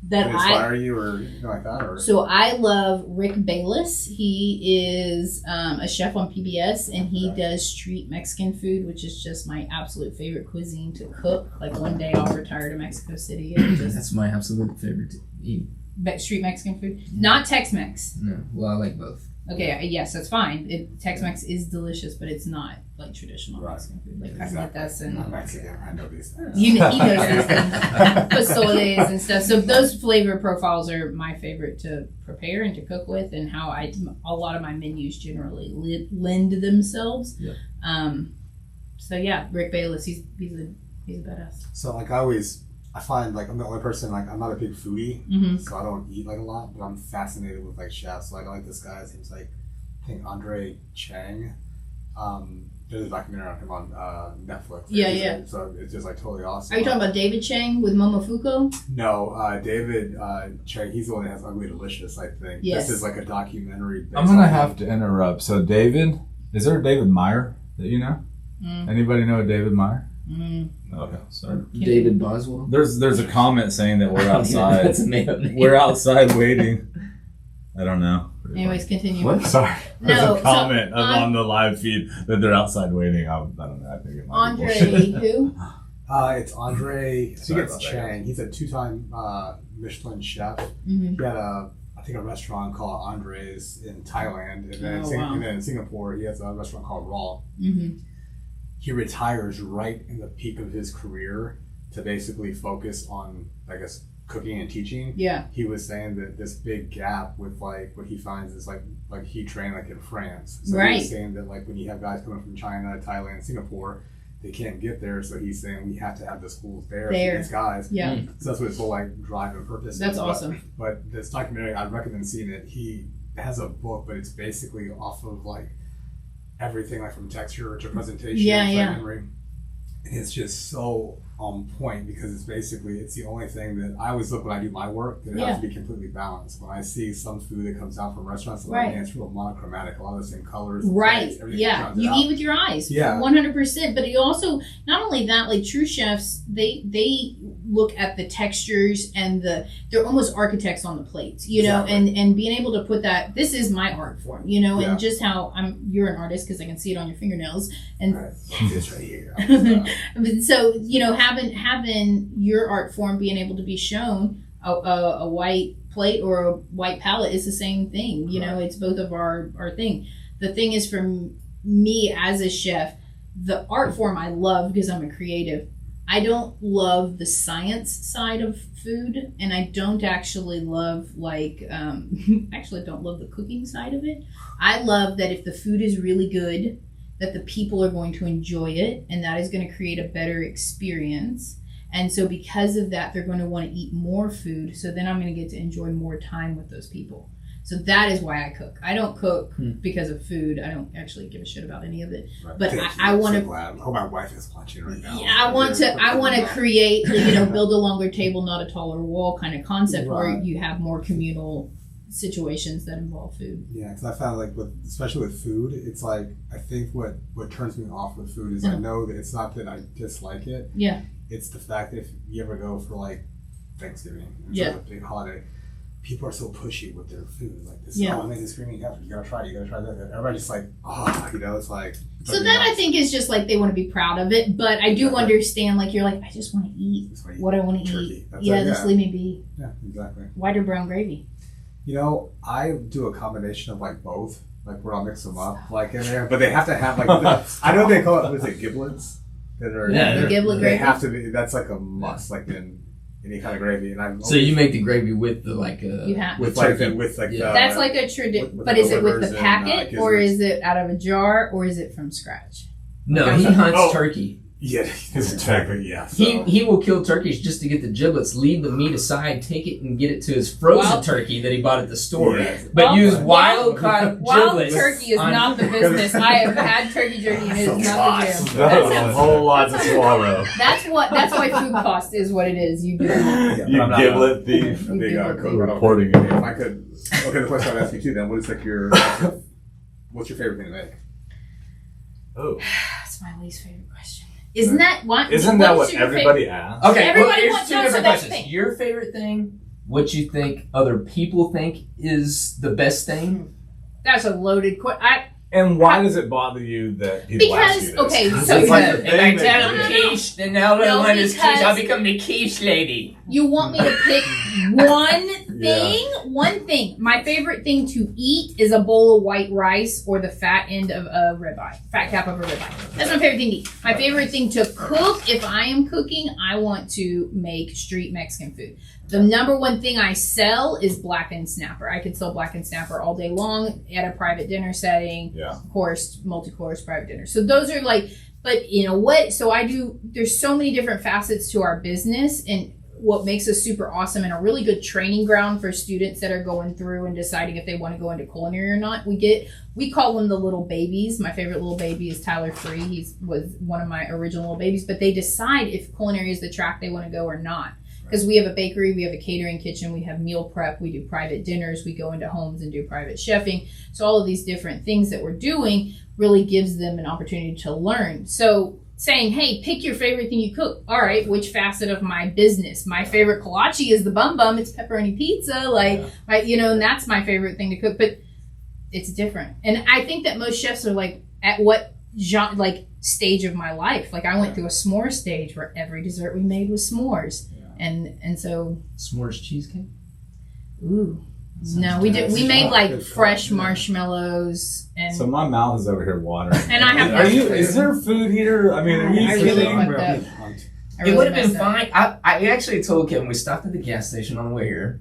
inspire you or anything like that? Or? So I love Rick Bayless. He is a chef on PBS, and he does street Mexican food, which is just my absolute favorite cuisine to cook. Like one day I'll retire to Mexico City and just that's my absolute favorite to eat. Street Mexican food, not Tex-Mex. No, well I like both. Okay, yes, that's fine. Tex-Mex is delicious, but it's not like traditional Mexican food, like carnitas and. Not Mexican. I know these things. He knows these things, pozoles and stuff. So those flavor profiles are my favorite to prepare and to cook with, and how a lot of my menus generally lend themselves. Yeah. So yeah, Rick Bayless, he's a badass. So like I find like I'm the only person, like I'm not a big foodie, so I don't eat like a lot, but I'm fascinated with like chefs. Like I like this guy, his name's like I think Andre Chang. There's a documentary on him on Netflix. Yeah. So it's just like totally awesome. Are you talking about David Chang with Momofuku? No, David Chang. He's the one that has Ugly Delicious, I think. Yes. This is like a documentary. I'm gonna have to interrupt. So David, is there a David Meyer that you know? Anybody know a David Meyer? Okay, sorry. David Boswell. There's a comment saying that we're outside. That's a made-up name. We're outside waiting. I don't know. Anyways, continue. What? Sorry. There's No, a comment on the live feed that they're outside waiting. I don't know. I think it might be Andre bullshit. who? It's Andre. I think it's Chang. He's a 2-time Michelin chef. He had a restaurant called Andre's in Thailand, and then and then in Singapore he has a restaurant called Raw. He retires right in the peak of his career to basically focus on, I guess, cooking and teaching. Yeah. He was saying that this big gap with like what he finds is like he trained like in France. So he was saying that like when you have guys coming from China, Thailand, Singapore, they can't get there. So he's saying we have to have the schools there for these guys. Yeah. So that's what his whole like drive and purpose is. That's awesome. But this documentary, I'd recommend seeing it. He has a book, but it's basically off of like everything like from texture to presentation memory. And it's just so on point because it's the only thing that I always look when I do my work that it has to be completely balanced. When I see some food that comes out from restaurants, like, man, it's real monochromatic, a lot of the same colors. Right. Taste, Yeah. You eat with your eyes. Yeah. 100%. But you also, not only that, like true chefs, they look at the textures and they're almost architects on the plates, you know, and being able to put that, this is my art form, you know, and just how you're an artist because I can see it on your fingernails. And this right here. So, you know, having your art form being able to be shown a white plate or a white palette is the same thing. You know, it's both of our thing. The thing is, for me as a chef, the art form I love because I'm a creative. I don't love the science side of food, and I don't actually love don't love the cooking side of it. I love that if the food is really good, that the people are going to enjoy it, and that is going to create a better experience. And so because of that, they're going to want to eat more food. So then I'm going to get to enjoy more time with those people. So that is why I cook. I don't cook because of food. I don't actually give a shit about any of it. Right. But I want to. I hope my wife is watching right now. Yeah, I want to create, build a longer table, not a taller wall kind of concept where you have more communal situations that involve food. Yeah, because I found like especially with food, it's like I think what turns me off with food is I know that it's not that I dislike it. Yeah. It's the fact that if you ever go for like Thanksgiving, a big holiday, people are so pushy with their food. Like this, amazing screaming, you gotta try that. Everybody's just like, it's like. So that I think is just like they want to be proud of it, but I do understand. Like you're like, I just want to eat what I want to eat. Just leave me be. Yeah, exactly. White or brown gravy. I do a combination of like both, like where I'll mix them up, like in there. But they have to have like I know they call it giblets that are the giblet gravy. They have to be. That's like a must, like in any kind of gravy. And so you make the gravy with the with turkey. That's like a tradition. But is it with the packet or is it out of a jar or is it from scratch? No, he hunts turkey. Yeah, exactly. Yeah. So. He will kill turkeys just to get the giblets, leave the meat aside, take it and get it to his frozen turkey that he bought at the store. Yeah. But use wild-caught giblets. Wild turkey is not the business. I have had turkey jerky and it is not the jam. That's a whole lot to swallow. That's why food cost is what it is. You do. You giblet thief. Reporting. If I could, the question I'd ask you too. Then, what is like what's your favorite thing to make? Oh, that's my least favorite question. Isn't that what everybody asks? Okay, everybody wants two different questions. Your favorite thing, what you think other people think is the best thing? That's a loaded question. And why does it bother you that people ask you this? Okay, so it's like if I tell them quiche, then now everyone is quiche. I'll become the quiche lady. You want me to pick one thing? One thing. My favorite thing to eat is a bowl of white rice or the fat end of a ribeye, fat cap of a ribeye. That's my favorite thing to eat. My favorite thing to cook, if I am cooking, I want to make street Mexican food. The number one thing I sell is blackened snapper. I could sell blackened snapper all day long at a private dinner setting. Yeah. Course, multi-course private dinner. So those are like, but in a way, so I do, there's so many different facets to our business and what makes us super awesome and a really good training ground for students that are going through and deciding if they want to go into culinary or not. We call them the little babies. My favorite little baby is Tyler Free. He was one of my original little babies, but they decide if culinary is the track they want to go or not. Because we have a bakery, we have a catering kitchen, we have meal prep, we do private dinners, we go into homes and do private chefing. So all of these different things that we're doing really gives them an opportunity to learn. So saying, hey, pick your favorite thing you cook. All right, which facet of my business? My favorite kolache is the bum bum. It's pepperoni pizza, and that's my favorite thing to cook. But it's different. And I think that most chefs are like, at what stage of my life? Like I went through a s'more stage where every dessert we made was s'mores. And so s'mores cheesecake. Ooh, no, we did. We made like fresh marshmallows, and so my mouth is over here watering. And I have. Is there food heater? I mean, I really fucked up. It would have been fine. I actually told Kevin we stopped at the gas station on the way here,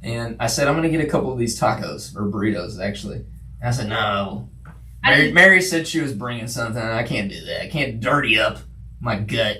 and I said I'm going to get a couple of these tacos or burritos actually. And I said no. Mary said she was bringing something. I can't do that. I can't dirty up my gut.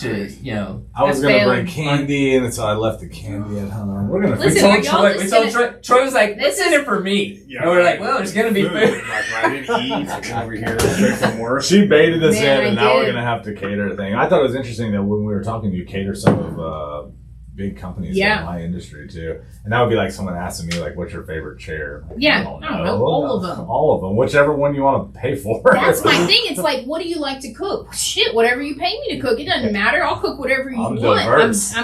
I was gonna bring candy, and so I left the candy at home. We're gonna. We told Troy. Troy was like, "What's in it for me?" Yeah, and we're like, "Well, there's gonna be food." I didn't eat over here straight from work. She baited us in, and now we're gonna have to cater a thing. I thought it was interesting that when we were talking, you cater some of big companies in my industry too, and that would be like someone asking me like, "What's your favorite chair?" Like, I don't know. All of them. All of them. Whichever one you want to pay for. That's my thing. It's like, what do you like to cook? Shit, whatever you pay me to cook. It doesn't matter. I'll cook whatever you want.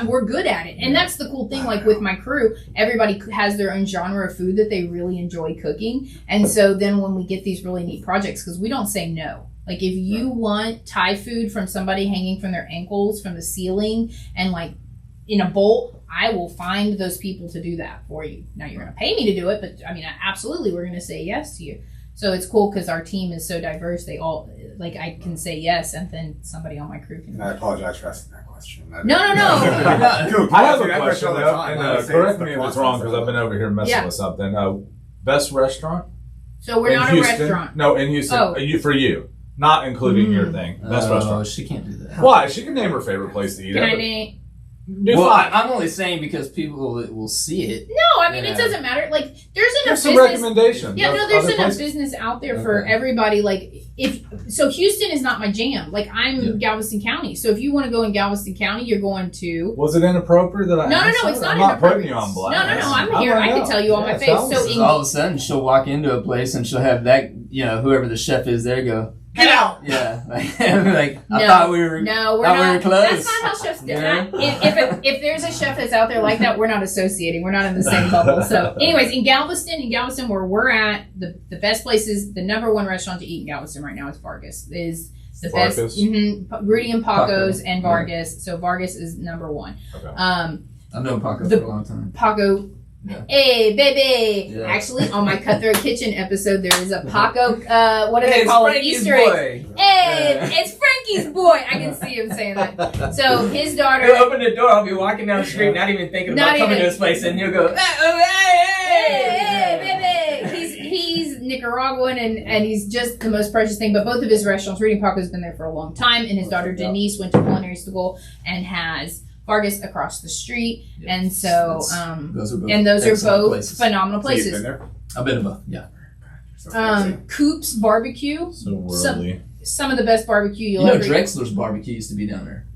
We're good at it, and that's the cool thing. Like with my crew, everybody has their own genre of food that they really enjoy cooking, and so then when we get these really neat projects, because we don't say no. Like if you want Thai food from somebody hanging from their ankles from the ceiling and like in a bowl, I will find those people to do that for you. Now you're going to pay me to do it, but I mean, absolutely, we're going to say yes to you. So it's cool because our team is so diverse. They all, like, I can say yes, and then somebody on my crew can. And I apologize for asking that question. No. I have a question, and correct me if it's wrong because I've been over here messing with something. Best restaurant? So we're not Houston? A restaurant. No, in Houston. For you. Not including your thing. Best restaurant. She can't do that. Why? She can name her favorite place to eat. Can I name? Well, I'm only saying because people will see it. No, I mean, it doesn't matter. Like, there's enough some business. recommendations. Yeah, no, there's other enough places. business out there for everybody. Like, so Houston is not my jam. Like, I'm Galveston County. So if you want to go in Galveston County, you're going to. Was it inappropriate that I? No, asked it's that? not I'm not inappropriate. putting you on blast. No, I'm here. I can tell you on my face. So all of a sudden, she'll walk into a place and she'll have that, whoever the chef is there go, get out! Yeah, like I thought we were. No, we're not. We were close. That's not how chefs do it. If there's a chef that's out there like that, we're not associating. We're not in the same bubble. So, anyways, in Galveston, where we're at, the best places, the number one restaurant to eat in Galveston right now is Vargas. Is the best. Rudy and Paco's and Vargas. So Vargas is number one. Okay. I've known Paco for a long time. Paco. Yeah. Hey, baby! Yeah. Actually, on my Cutthroat Kitchen episode, there is a Paco, what do they call it? Easter egg. Hey, it's Frankie's boy! I can see him saying that. So, his daughter... He'll open the door, I'll be walking down the street, not even thinking about coming to this place, and he'll go, hey, baby! He's Nicaraguan, and he's just the most precious thing, but both of his restaurants, Rudy and Paco's been there for a long time, and his daughter Denise went to culinary school and has... Vargas across the street, and so those are both places. phenomenal places. So you've been there? I've been to both, yeah. Coop's Barbecue, So worldly. some of the best barbecue you'll ever eat. Drexler's barbecue used to be down there.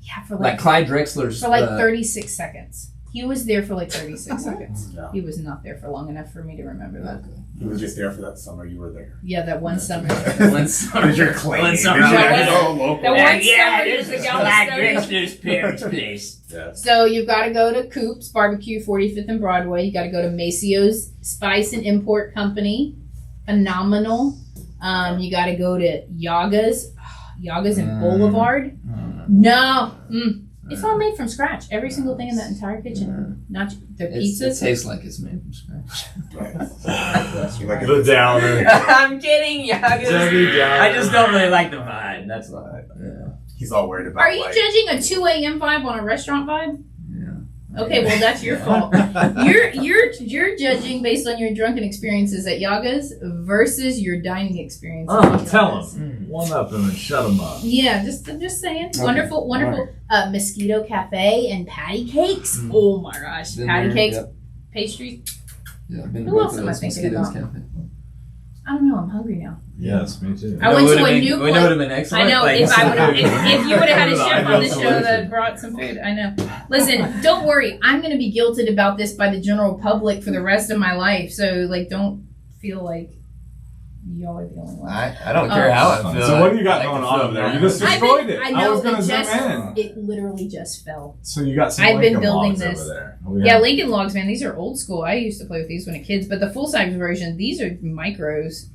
Yeah, for like Clyde Drexler's. For 36 seconds. He was there for 36 seconds. Yeah. He was not there for long enough for me to remember that. He was just there for that summer you were there. Yeah, that one summer. One summer. You're claiming. One summer. That one summer this is the is Clyde Galveston. Drexler's parents' place. Yeah. So you've got to go to Coop's Barbecue, 45th and Broadway. You got to go to Maceo's Spice and Import Company, phenomenal. You got to go to Yaga's and Boulevard. No, it's all made from scratch. Every single thing in that entire kitchen, not their pizzas. It tastes like it's made from scratch. Like the downer. I'm kidding, Yaga's. Downer. I just don't really like the vibe. That's why. Yeah. He's all worried about. Are you judging a 2 a.m. vibe on a restaurant vibe? Yeah. Okay, well that's your fault. You're judging based on your drunken experiences at Yaga's versus your dining experience. Tell him. One up him and shut him up. Yeah, I'm just saying. Okay. Wonderful. Right. Mosquito Cafe and patty cakes. Oh my gosh, Been patty there, cakes, yep. pastries. Yeah, I've been Who to both else of am I those thinking Mosquitoes about? Cafe. I don't know. I'm hungry now. Yes, me too. I went to a new place. It would have been excellent. I know Like, if you would have had a chef on the show Absolutely. that brought some food. I know. Listen, don't worry. I'm going to be guilted about this by the general public for the rest of my life. So don't feel like y'all are the only ones. I don't care how I feel. So what do you got I going can on feel over there? mine. You just destroyed it. I know. was going to zoom in. It literally just fell. So you got some I've been Lincoln building logs this. over there. Yeah, Lincoln Logs, man. These are old school. I used to play with these when a kid, but the full size version, these are micros.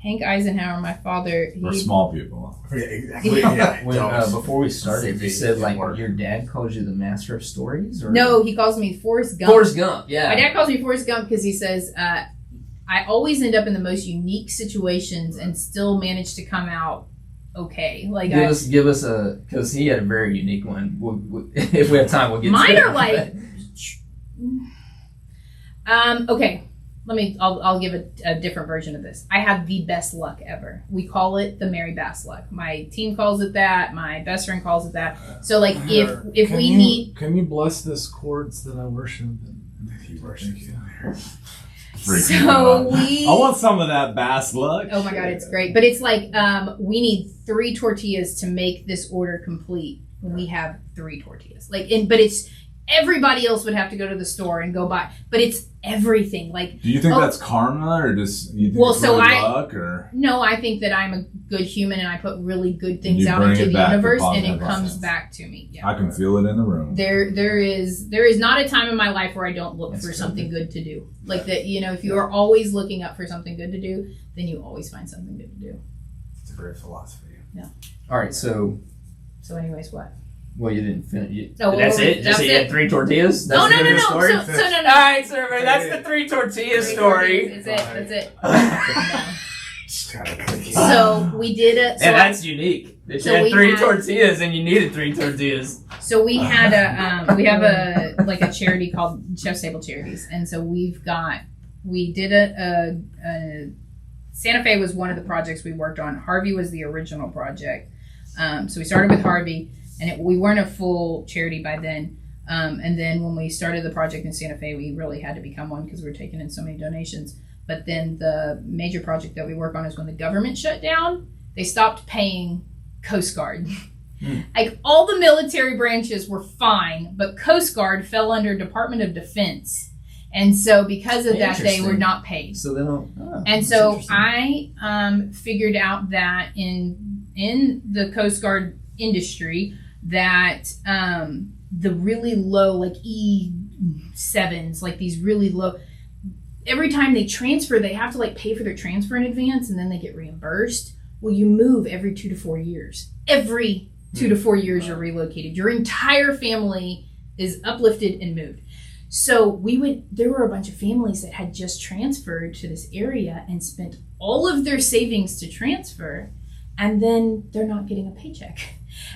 Hank Eisenhower, my father. We're small people. Yeah, exactly. Yeah. When, before we started, you said your dad calls you the master of stories? Or? No, he calls me Forrest Gump. Forrest Gump, yeah. My dad calls me Forrest Gump because he says, I always end up in the most unique situations and still manage to come out okay. Like give us a, because he had a very unique one. We'll, if we have time, we'll get mine to it. are like, okay. I'll give a different version of this. I have the best luck ever. We call it the Mary Bass luck. My team calls it that. My best friend calls it that. So if we need, can you bless this cords that I worship? He worships. So I want some of that bass luck. Oh my God, it's great. But it's like we need 3 tortillas to make this order complete. We have 3 tortillas. But it's everybody else would have to go to the store and go buy. But it's everything. Do you think that's karma, or just you think it's really luck, or no? I think that I'm a good human and I put really good things You out bring into it the back to universe, and positive it comes essence. back to me. Yeah. I can feel it in the room. There is not a time in my life where I don't look for something good to do. Like that, if you are always looking up for something good to do, then you always find something good to do. It's a great philosophy. Yeah. All right, so anyways, what? Well, you didn't finish. Oh, That's well, it? Just that's you had it. 3 tortillas? That's No. the end of the story? So no. All right, so everybody, that's the 3 tortilla story. That's it. It's kind of So we did it. And that's unique. That you had 3 tortillas and you needed 3 tortillas. So we had we have a charity called Chef's Table Charities, and so we did a Santa Fe was one of the projects we worked on. Harvey was the original project. So we started with Harvey, and we weren't a full charity by then. And then when we started the project in Santa Fe, we really had to become one because we were taking in so many donations. But then the major project that we work on is when the government shut down, they stopped paying Coast Guard. Like all the military branches were fine, but Coast Guard fell under Department of Defense. And so because of that, they were not paid. So they don't. Oh, and so I figured out that in the Coast Guard industry that the really low, like E7s, like these really low, every time they transfer, they have to like pay for their transfer in advance and then they get reimbursed. Well, you move every 2 to 4 years. Every 2 to 4 years you're relocated. Your entire family is uplifted and moved. So there were a bunch of families that had just transferred to this area and spent all of their savings to transfer, and then they're not getting a paycheck.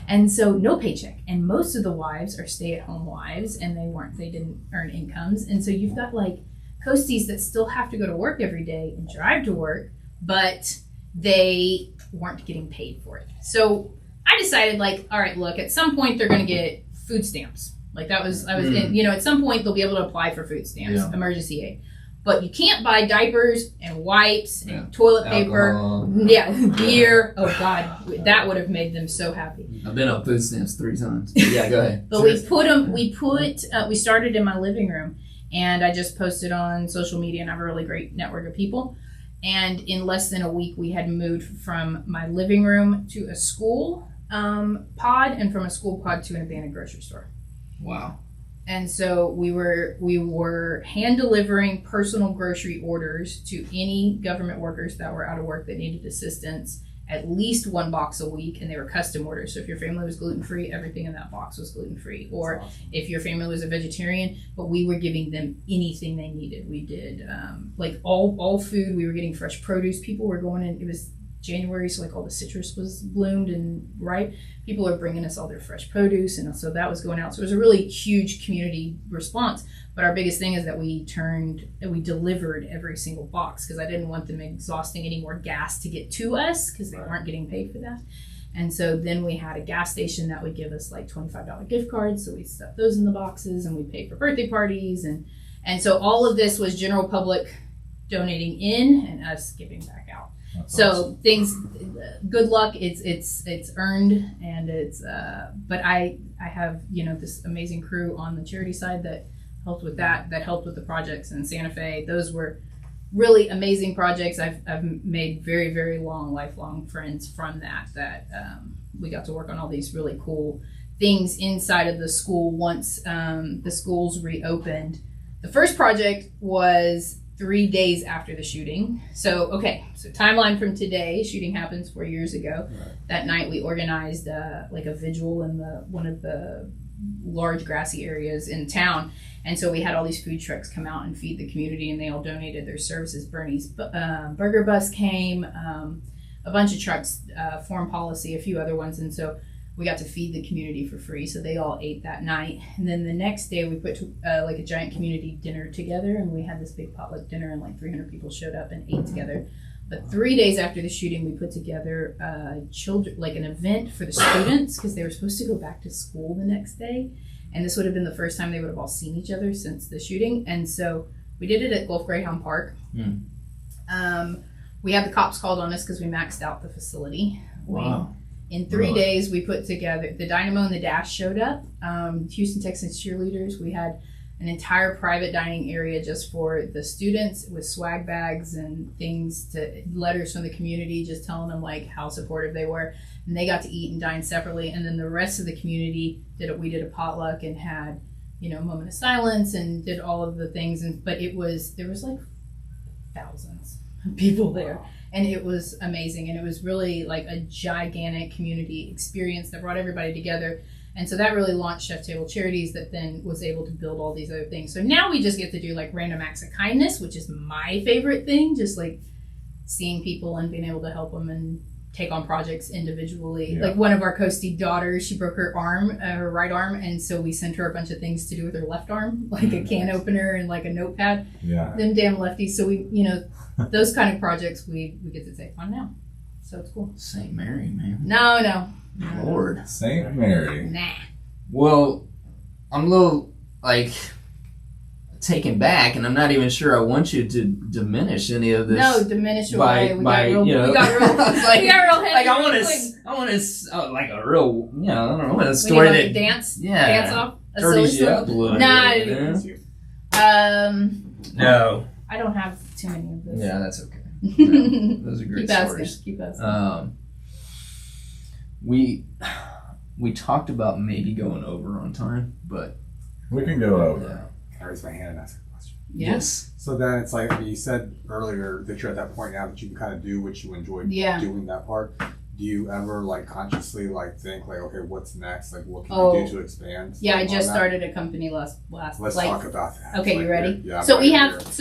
And so no paycheck. And most of the wives are stay-at-home wives, and they didn't earn incomes. And so you've got like coasties that still have to go to work every day and drive to work, but they weren't getting paid for it. So I decided, like, all right, look, at some point they're going to get food stamps. Like at some point they'll be able to apply for food stamps, emergency aid. But you can't buy diapers and wipes and toilet paper. Beer. Oh God, that would have made them so happy. I've been on food stamps 3 times. Yeah, go ahead. But we started in my living room, and I just posted on social media, and I have a really great network of people. And in less than a week, we had moved from my living room to a school pod, and from a school pod to an abandoned grocery store. Wow. And so we were hand delivering personal grocery orders to any government workers that were out of work that needed assistance, at least 1 box a week, and they were custom orders. So if your family was gluten-free, everything in that box was gluten-free. Or awesome. If your family was a vegetarian, but we were giving them anything they needed. We did like all food. We were getting fresh produce. People were going in. It was January, so like all the citrus was bloomed and ripe. People are bringing us all their fresh produce, and so that was going out. So it was a really huge community response. But our biggest thing is that we delivered every single box, because I didn't want them exhausting any more gas to get to us, because they weren't getting paid for that. And so then we had a gas station that would give us like $25 gift cards, so we stuffed those in the boxes, and we paid for birthday parties, and so all of this was general public donating in and us giving back out. That's so awesome. Things, good luck. It's earned, and it's. But I have this amazing crew on the charity side that helped with that. That helped with the projects in Santa Fe. Those were really amazing projects. I've made very, very lifelong friends from that. We got to work on all these really cool things inside of the school once the schools reopened. The first project was 3 days after the shooting. So timeline from today. Shooting happens 4 years ago. Right. That night we organized like a vigil in one of the large grassy areas in town. And so we had all these food trucks come out and feed the community, and they all donated their services. Bernie's Burger Bus came, a bunch of trucks, Foreign Policy, a few other ones. And so we got to feed the community for free, so they all ate that night. And then the next day we put like a giant community dinner together, and we had this big potluck dinner, and like 300 people showed up and ate together. But 3 days after the shooting, we put together like an event for the students, because they were supposed to go back to school the next day, and this would have been the first time they would have all seen each other since the shooting. And so we did it at Gulf Greyhound Park. We had the cops called on us because we maxed out the facility. Wow. In 3 days, we put together, the Dynamo and the Dash showed up, Houston Texans cheerleaders. We had an entire private dining area just for the students with swag bags and things, letters from the community, just telling them like how supportive they were. And they got to eat and dine separately. And then the rest of the community we did a potluck and had, a moment of silence and did all of the things. But there was like thousands of people there. And it was amazing, and it was really like a gigantic community experience that brought everybody together. And so that really launched Chef Table Charities, that then was able to build all these other things. So now we just get to do like random acts of kindness, which is my favorite thing, just like seeing people and being able to help them and take on projects individually. Yeah. Like one of our coastie daughters, she broke her arm, her right arm, and so we sent her a bunch of things to do with her left arm, like a can opener and like a notepad. Yeah. Them damn lefties. So we, those kind of projects we get to take on now. So it's cool. St. Mary, man. No. Lord. St. Mary. Nah. Well, I'm a little like taken back, and I'm not even sure I want you to diminish any of this. No, diminish away. We got real heavy. Like I want to like a real, I don't know, a story that dance off. Dirties you up a little bit. No. I don't have too many of those. Yeah, that's okay. Yeah, those are great stories. Keep asking. We talked about maybe going over on time, but we can go over. Yeah. Can I raise my hand and ask a question? Yes. So then it's like you said earlier that you're at that point now that you can kind of do what you enjoy doing that part. Do you ever like consciously like think like, okay, what's next? Like, what can you do to expand? Yeah, I just started a company last. Let's talk about that. Okay, you ready? Yeah. So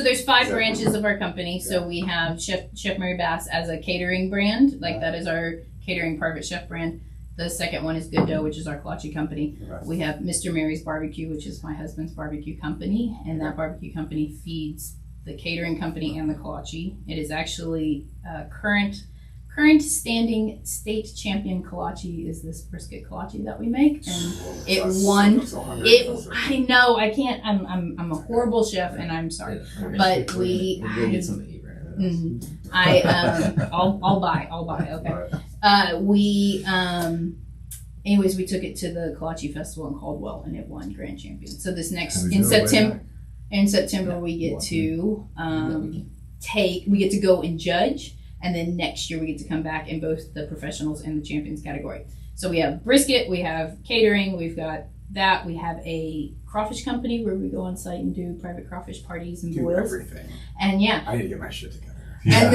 there's 5 branches of our company. Yeah. So we have Chef Mary Bass as a catering brand. Like that is our catering private chef brand. The second one is Good Dough, which is our kolache company. Okay. We have Mr. Mary's Barbecue, which is my husband's barbecue company, and that barbecue company feeds the catering company and the kolache. It is actually current standing state champion kolache is this brisket kolache that we make, and it won. I know I can't. I'm a horrible chef, and I'm sorry, but we're gonna get something to eat right now. Mm-hmm. I'll buy. Okay. Anyways, we took it to the Kolache Festival in Caldwell, and it won grand champion. So this next in September we get to we get to go and judge, and then next year we get to come back in both the professionals and the champions category. So we have brisket, we have catering, we've got that. We have a crawfish company where we go on site and do private crawfish parties and boils. Everything. And I need to get my shit together. Yeah.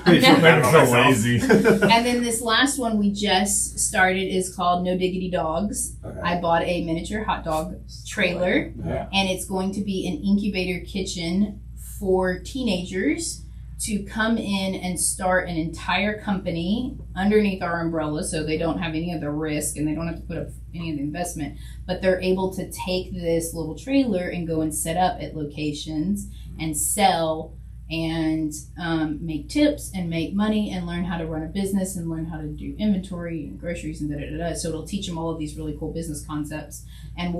And then, so lazy. And then this last one we just started is called No Diggity Dogs. Okay. I bought a miniature hot dog trailer, and it's going to be an incubator kitchen for teenagers to come in and start an entire company underneath our umbrella, so they don't have any of the risk and they don't have to put up any of the investment, but they're able to take this little trailer and go and set up at locations and sell and make tips and make money and learn how to run a business and learn how to do inventory and groceries and da-da-da-da. So it'll teach them all of these really cool business concepts, and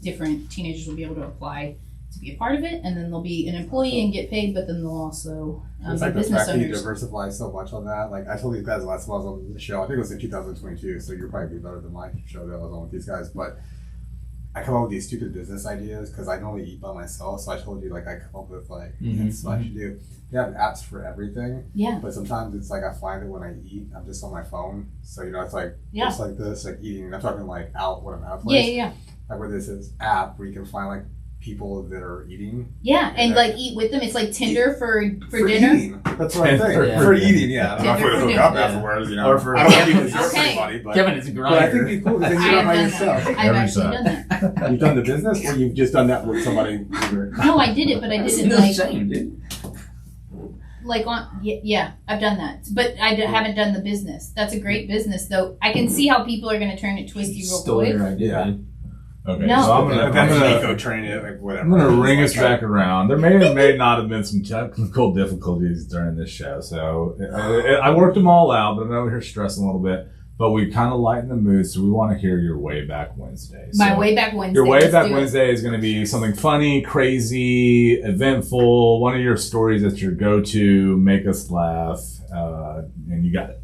different teenagers will be able to apply to be a part of it, and then they'll be an employee and get paid, but then they'll also it's be like business the fact owners. That you diversify so much on that. Like I told these guys last time I was on the show, I think it was in 2022, so you're probably better than my show that I was on with these guys, but I come up with these stupid business ideas because I normally eat by myself. So I told you, like, I come up with like, that's what I should do. They have apps for everything. Yeah. But sometimes it's like I find that when I eat, I'm just on my phone. So it's like just like this, like eating. I'm talking like out when I'm out of place. Yeah. Like where there's this app where you can find like people that are eating. Yeah, and like eat with them. It's like Tinder for dinner. Eating. That's what I'm saying. For eating, yeah. I'm not going to hook up afterwards, Or for I don't have to use anybody, but Kevin is a grinder. But I think it'd be cool because then you don't by yourself. I've actually done that. You've done the business, or you've just done that with somebody? No, I did it, but I didn't no shame, dude. Like I've done that, but I haven't done the business. That's a great business, though. I can see how people are going to turn it twisty real quick. Your idea. Okay, no. so I'm gonna train it, like whatever. I'm gonna ring us back around. There may or may not have been some technical difficulties during this show, so I worked them all out. But I'm over here stressing a little bit. But we kind of lighten the mood, so we want to hear your Way Back Wednesday. My Way Back Wednesday. Your Way Back Wednesday is going to be something funny, crazy, eventful. One of your stories that's your go-to, make us laugh, and you got it.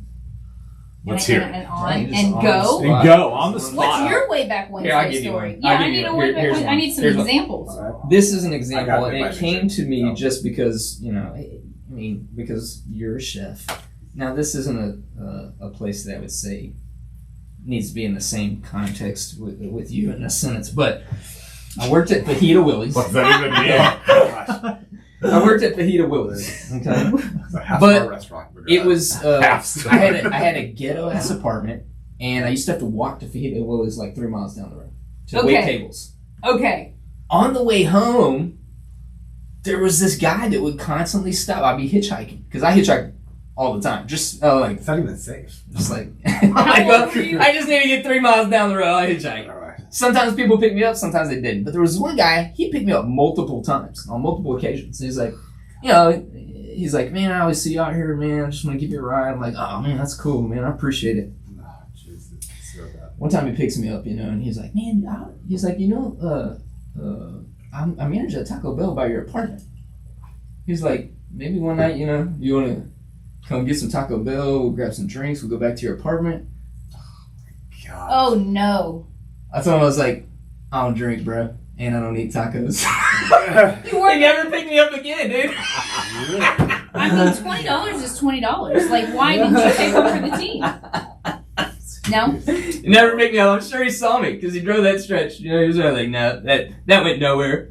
Let's hear it. And go on the spot. What's your Way Back Wednesday story? Yeah, I need a Way Back Wednesday. I need some examples. This is an example, and it came to me just because, because you're a chef. Now, this isn't a place that I would say needs to be in the same context with you in a sentence, but I worked at Fajita Willie's. What's that even mean? I worked at Fajita Willie's, okay? But restaurant, it was, I had a ghetto-ass apartment, and I used to have to walk to Fajita Willie's like 3 miles down the road to wait tables. Okay. On the way home, there was this guy that would constantly stop. I'd be hitchhiking, because I hitchhike all the time. Just it's not even safe. Just like I just need to get 3 miles down the road. I hitchhike. Sometimes people pick me up, sometimes they didn't. But there was one guy, he picked me up multiple times, on multiple occasions. And he's like, man, I always see you out here, man. I just want to give you a ride. I'm like, oh man, that's cool, man. I appreciate it. So bad. One time he picks me up, and he's like, man, he's like, I manage a Taco Bell by your apartment. He's like, maybe one night, you want to come get some Taco Bell, we'll grab some drinks, we'll go back to your apartment. God. Oh no. I told him, I was like, I don't drink, bro, and I don't eat tacos. You He never picked me up again, dude. I mean, $20 is $20. Like, why didn't you take one for the team? No? He never picked me up. I'm sure he saw me because he drove that stretch. He was like, no, that went nowhere.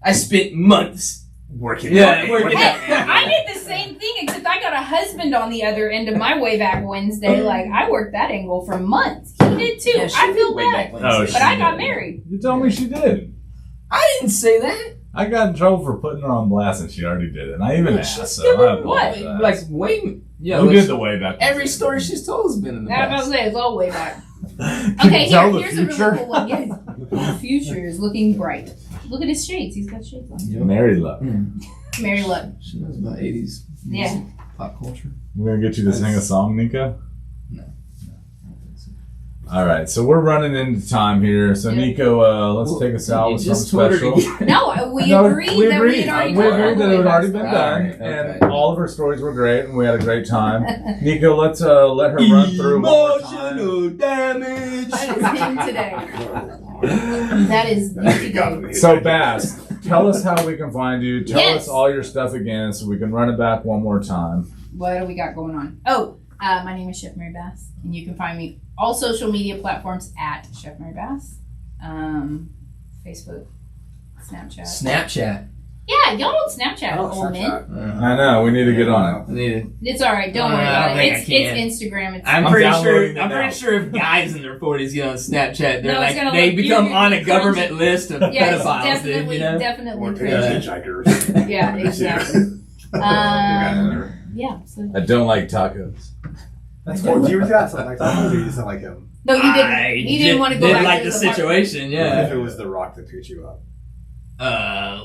I spent months working. Yeah, working. I did the same thing, except I got a husband on the other end of my way back Wednesday. Like, I worked that angle for months. He did too. Yeah, I feel bad. But I got married. You told me she did. I didn't say that. I got in trouble for putting her on blast, and she already did it. And I even asked, She's so given I apologize. what? Like, way. Yeah, Who did the way back? Every story she's told has been in the I was about past. to say, it's all way back. Can Okay, you tell the here's a really future? cool one. Yes. The future is looking bright. Look at his shades. He's got shades on. Yep. Mary Love. Mary Luck. She knows about 80s music, pop culture. We're going to get you to sing a song, Nico? No. All right, so we're running into time here. So, Yeah. Nico, let's take us out You with just something told her special. to No, we No, agreed that we had already We done agreed that it had already been all done, Alright, and okay. all of her stories were great, and we had a great time. Nico, let's let her run through one more time. Emotional damage. That is him today. That is you today. So, Bass, tell us how we can find you. Tell Yes. us all your stuff again so we can run it back one more time. What do we got going on? Oh, my name is Chef Mary Bass, and you can find me all social media platforms at Chef Mary Bass. Facebook, Snapchat. Yeah, y'all don't Snapchat, old men. I know, we need to get on it. I need it. It's all right. Don't worry I about don't it. think It's I can. Instagram. It's I'm I'm pretty downloading sure. it I'm now. pretty sure if guys in their 40s get on Snapchat, they're No, it's like gonna they look- become you're on a cringy. government list of yeah, it's pedophiles, definitely, dude. definitely Or cringy. hitchhikers. Yeah, exactly. Yeah. So. I don't like tacos. That's cool. Do you got something like that? Or you just not like him? No, he didn't. He didn't want to go didn't back like to the apartment. situation. What if Yeah. it was The Rock that picked you up?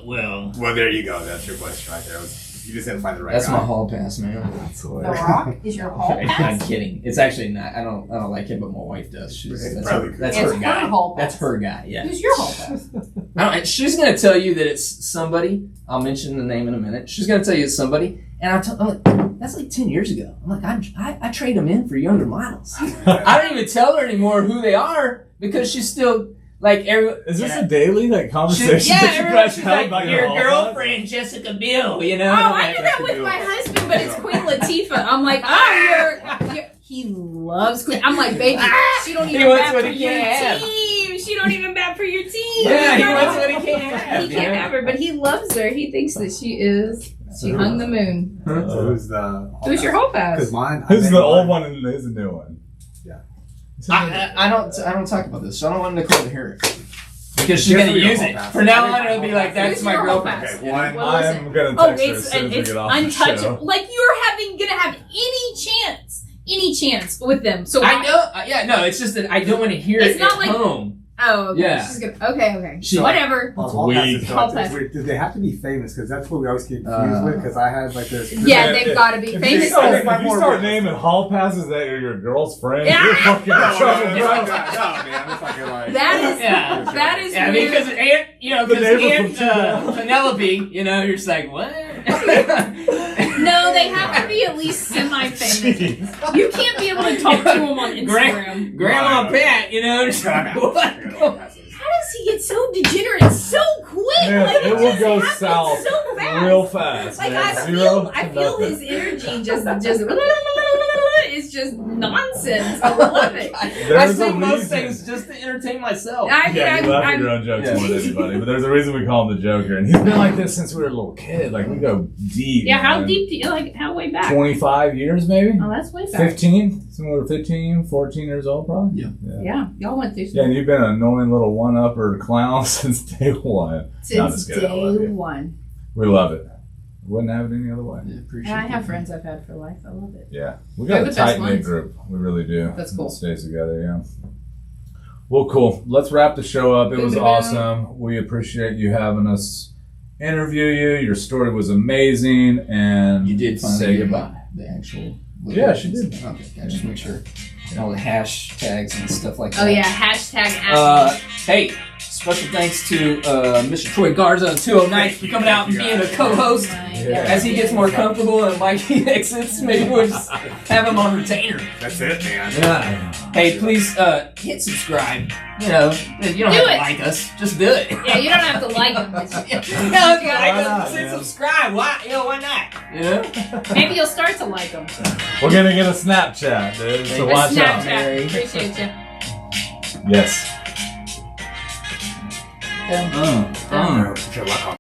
Well, Well, there you go. That's your question right there. You just didn't find the right that's guy. my hall pass, man. The Rock is your hall I'm pass. kidding. It's actually not. I don't like him, but my wife does. That's Probably her, good. that's It's her guy. her hall pass. That's her guy. Yeah. Who's your hall pass? She's gonna tell you that it's somebody. I'll mention the name in a minute. She's gonna tell you it's somebody, and I'm like, that's like 10 years ago. I'm like, I trade them in for younger models. I don't even tell her anymore who they are because she's still like every. Is this a daily conversation? Yeah, that you everyone, guys she's have like, about your hall girlfriend, Jessica Biel, Oh, I do that with my husband, but it's Queen Latifah. I'm like, you're he loves Queen. I'm like, baby, she don't He even wants bat what for he your can't have. team. She don't even bat for your team. Yeah, he Girl. wants what he can't have. He can't have her, but he loves her. He thinks that she is. She hung the moon. So who's the? Who's your hall Because pass? mine. Who's the old one and who's the new one? Yeah. I don't talk about this, so I don't want Nicole to hear it. Because she's Yes, gonna we use don't it. pass. From now on, it'll be like, that's Who's my your hall girlfriend. pass? Okay, one. Well, listen. I'm gonna Oh, text her as it's soon as we get off the untouchable. show. Like you're gonna have any chance with them. So I know, no, it's just that I don't want to hear It's it not at like- home. Oh, okay. Yeah. She's gonna. Okay. She- Whatever. Hall weak. passes, so Hall it's pass. weird. Do they have to be famous? Because that's what we always get confused with. Because I had like this. Yeah, If- they've got to be If famous. you start, If if you start naming hall passes that are your girl's friends, Yeah. you're fucking in No, no, trouble, no, bro. man. It's fucking like. That is. Yeah. That is Yeah, weird. because Aunt, The because neighbor Aunt from Chicago. Penelope, you're just like, what? No, they have to be at least semi-famous. You can't be able to talk to them on Instagram. Grandma Pat, just like, what? How does he get so degenerate so quick? Man, like it will just go happens south so fast. real fast. Like man. I Zero feel to his nothing. energy just it's just nonsense. I love it. I There's say a most reason. things just to entertain myself. I mean, Yeah, you laugh at I'm your own jokes Yeah. more than anybody, but there's a reason we call him the Joker, and he's been like this since we were a little kid. Like we go deep. yeah. How man. deep? Do you, like how way back? 25 years, maybe. Oh, that's way back. 15. So we were 15, 14 years old, probably. Yeah, y'all went through. Yeah, and you've been an annoying little one-upper clown since day one. No, I'm Since just kidding. I love day you. one. We love it. Wouldn't have it any other way. Yeah, appreciate And I have that. friends I've had for life. I love it. Yeah, we They're got the a best tight knit ones. group. We really do. That's cool. It stays together. Yeah. Well, cool. Let's wrap the show up. It was Boom. awesome. We appreciate you having us interview you. Your story was amazing, and You did finally say get goodbye. the actual Yeah, she did. Okay, I just make sure. And all the hashtags and stuff like that. Oh yeah, hashtag. Hey, special thanks to Mr. Troy Garza and 209 for coming out and being a co-host. As he gets more comfortable and Mikey exits, maybe we'll just have him on retainer. That's it, man. Yeah. Hey, please hit subscribe. You know, you don't have to like us. Just do it. Yeah, you don't have to like them. You don't have to like us. Just hit subscribe. Why? Why not? You know? Maybe you'll start to like them. We're gonna get a Snapchat, dude. So watch out. Snapchat. Appreciate you. Yes. Boom. Good luck on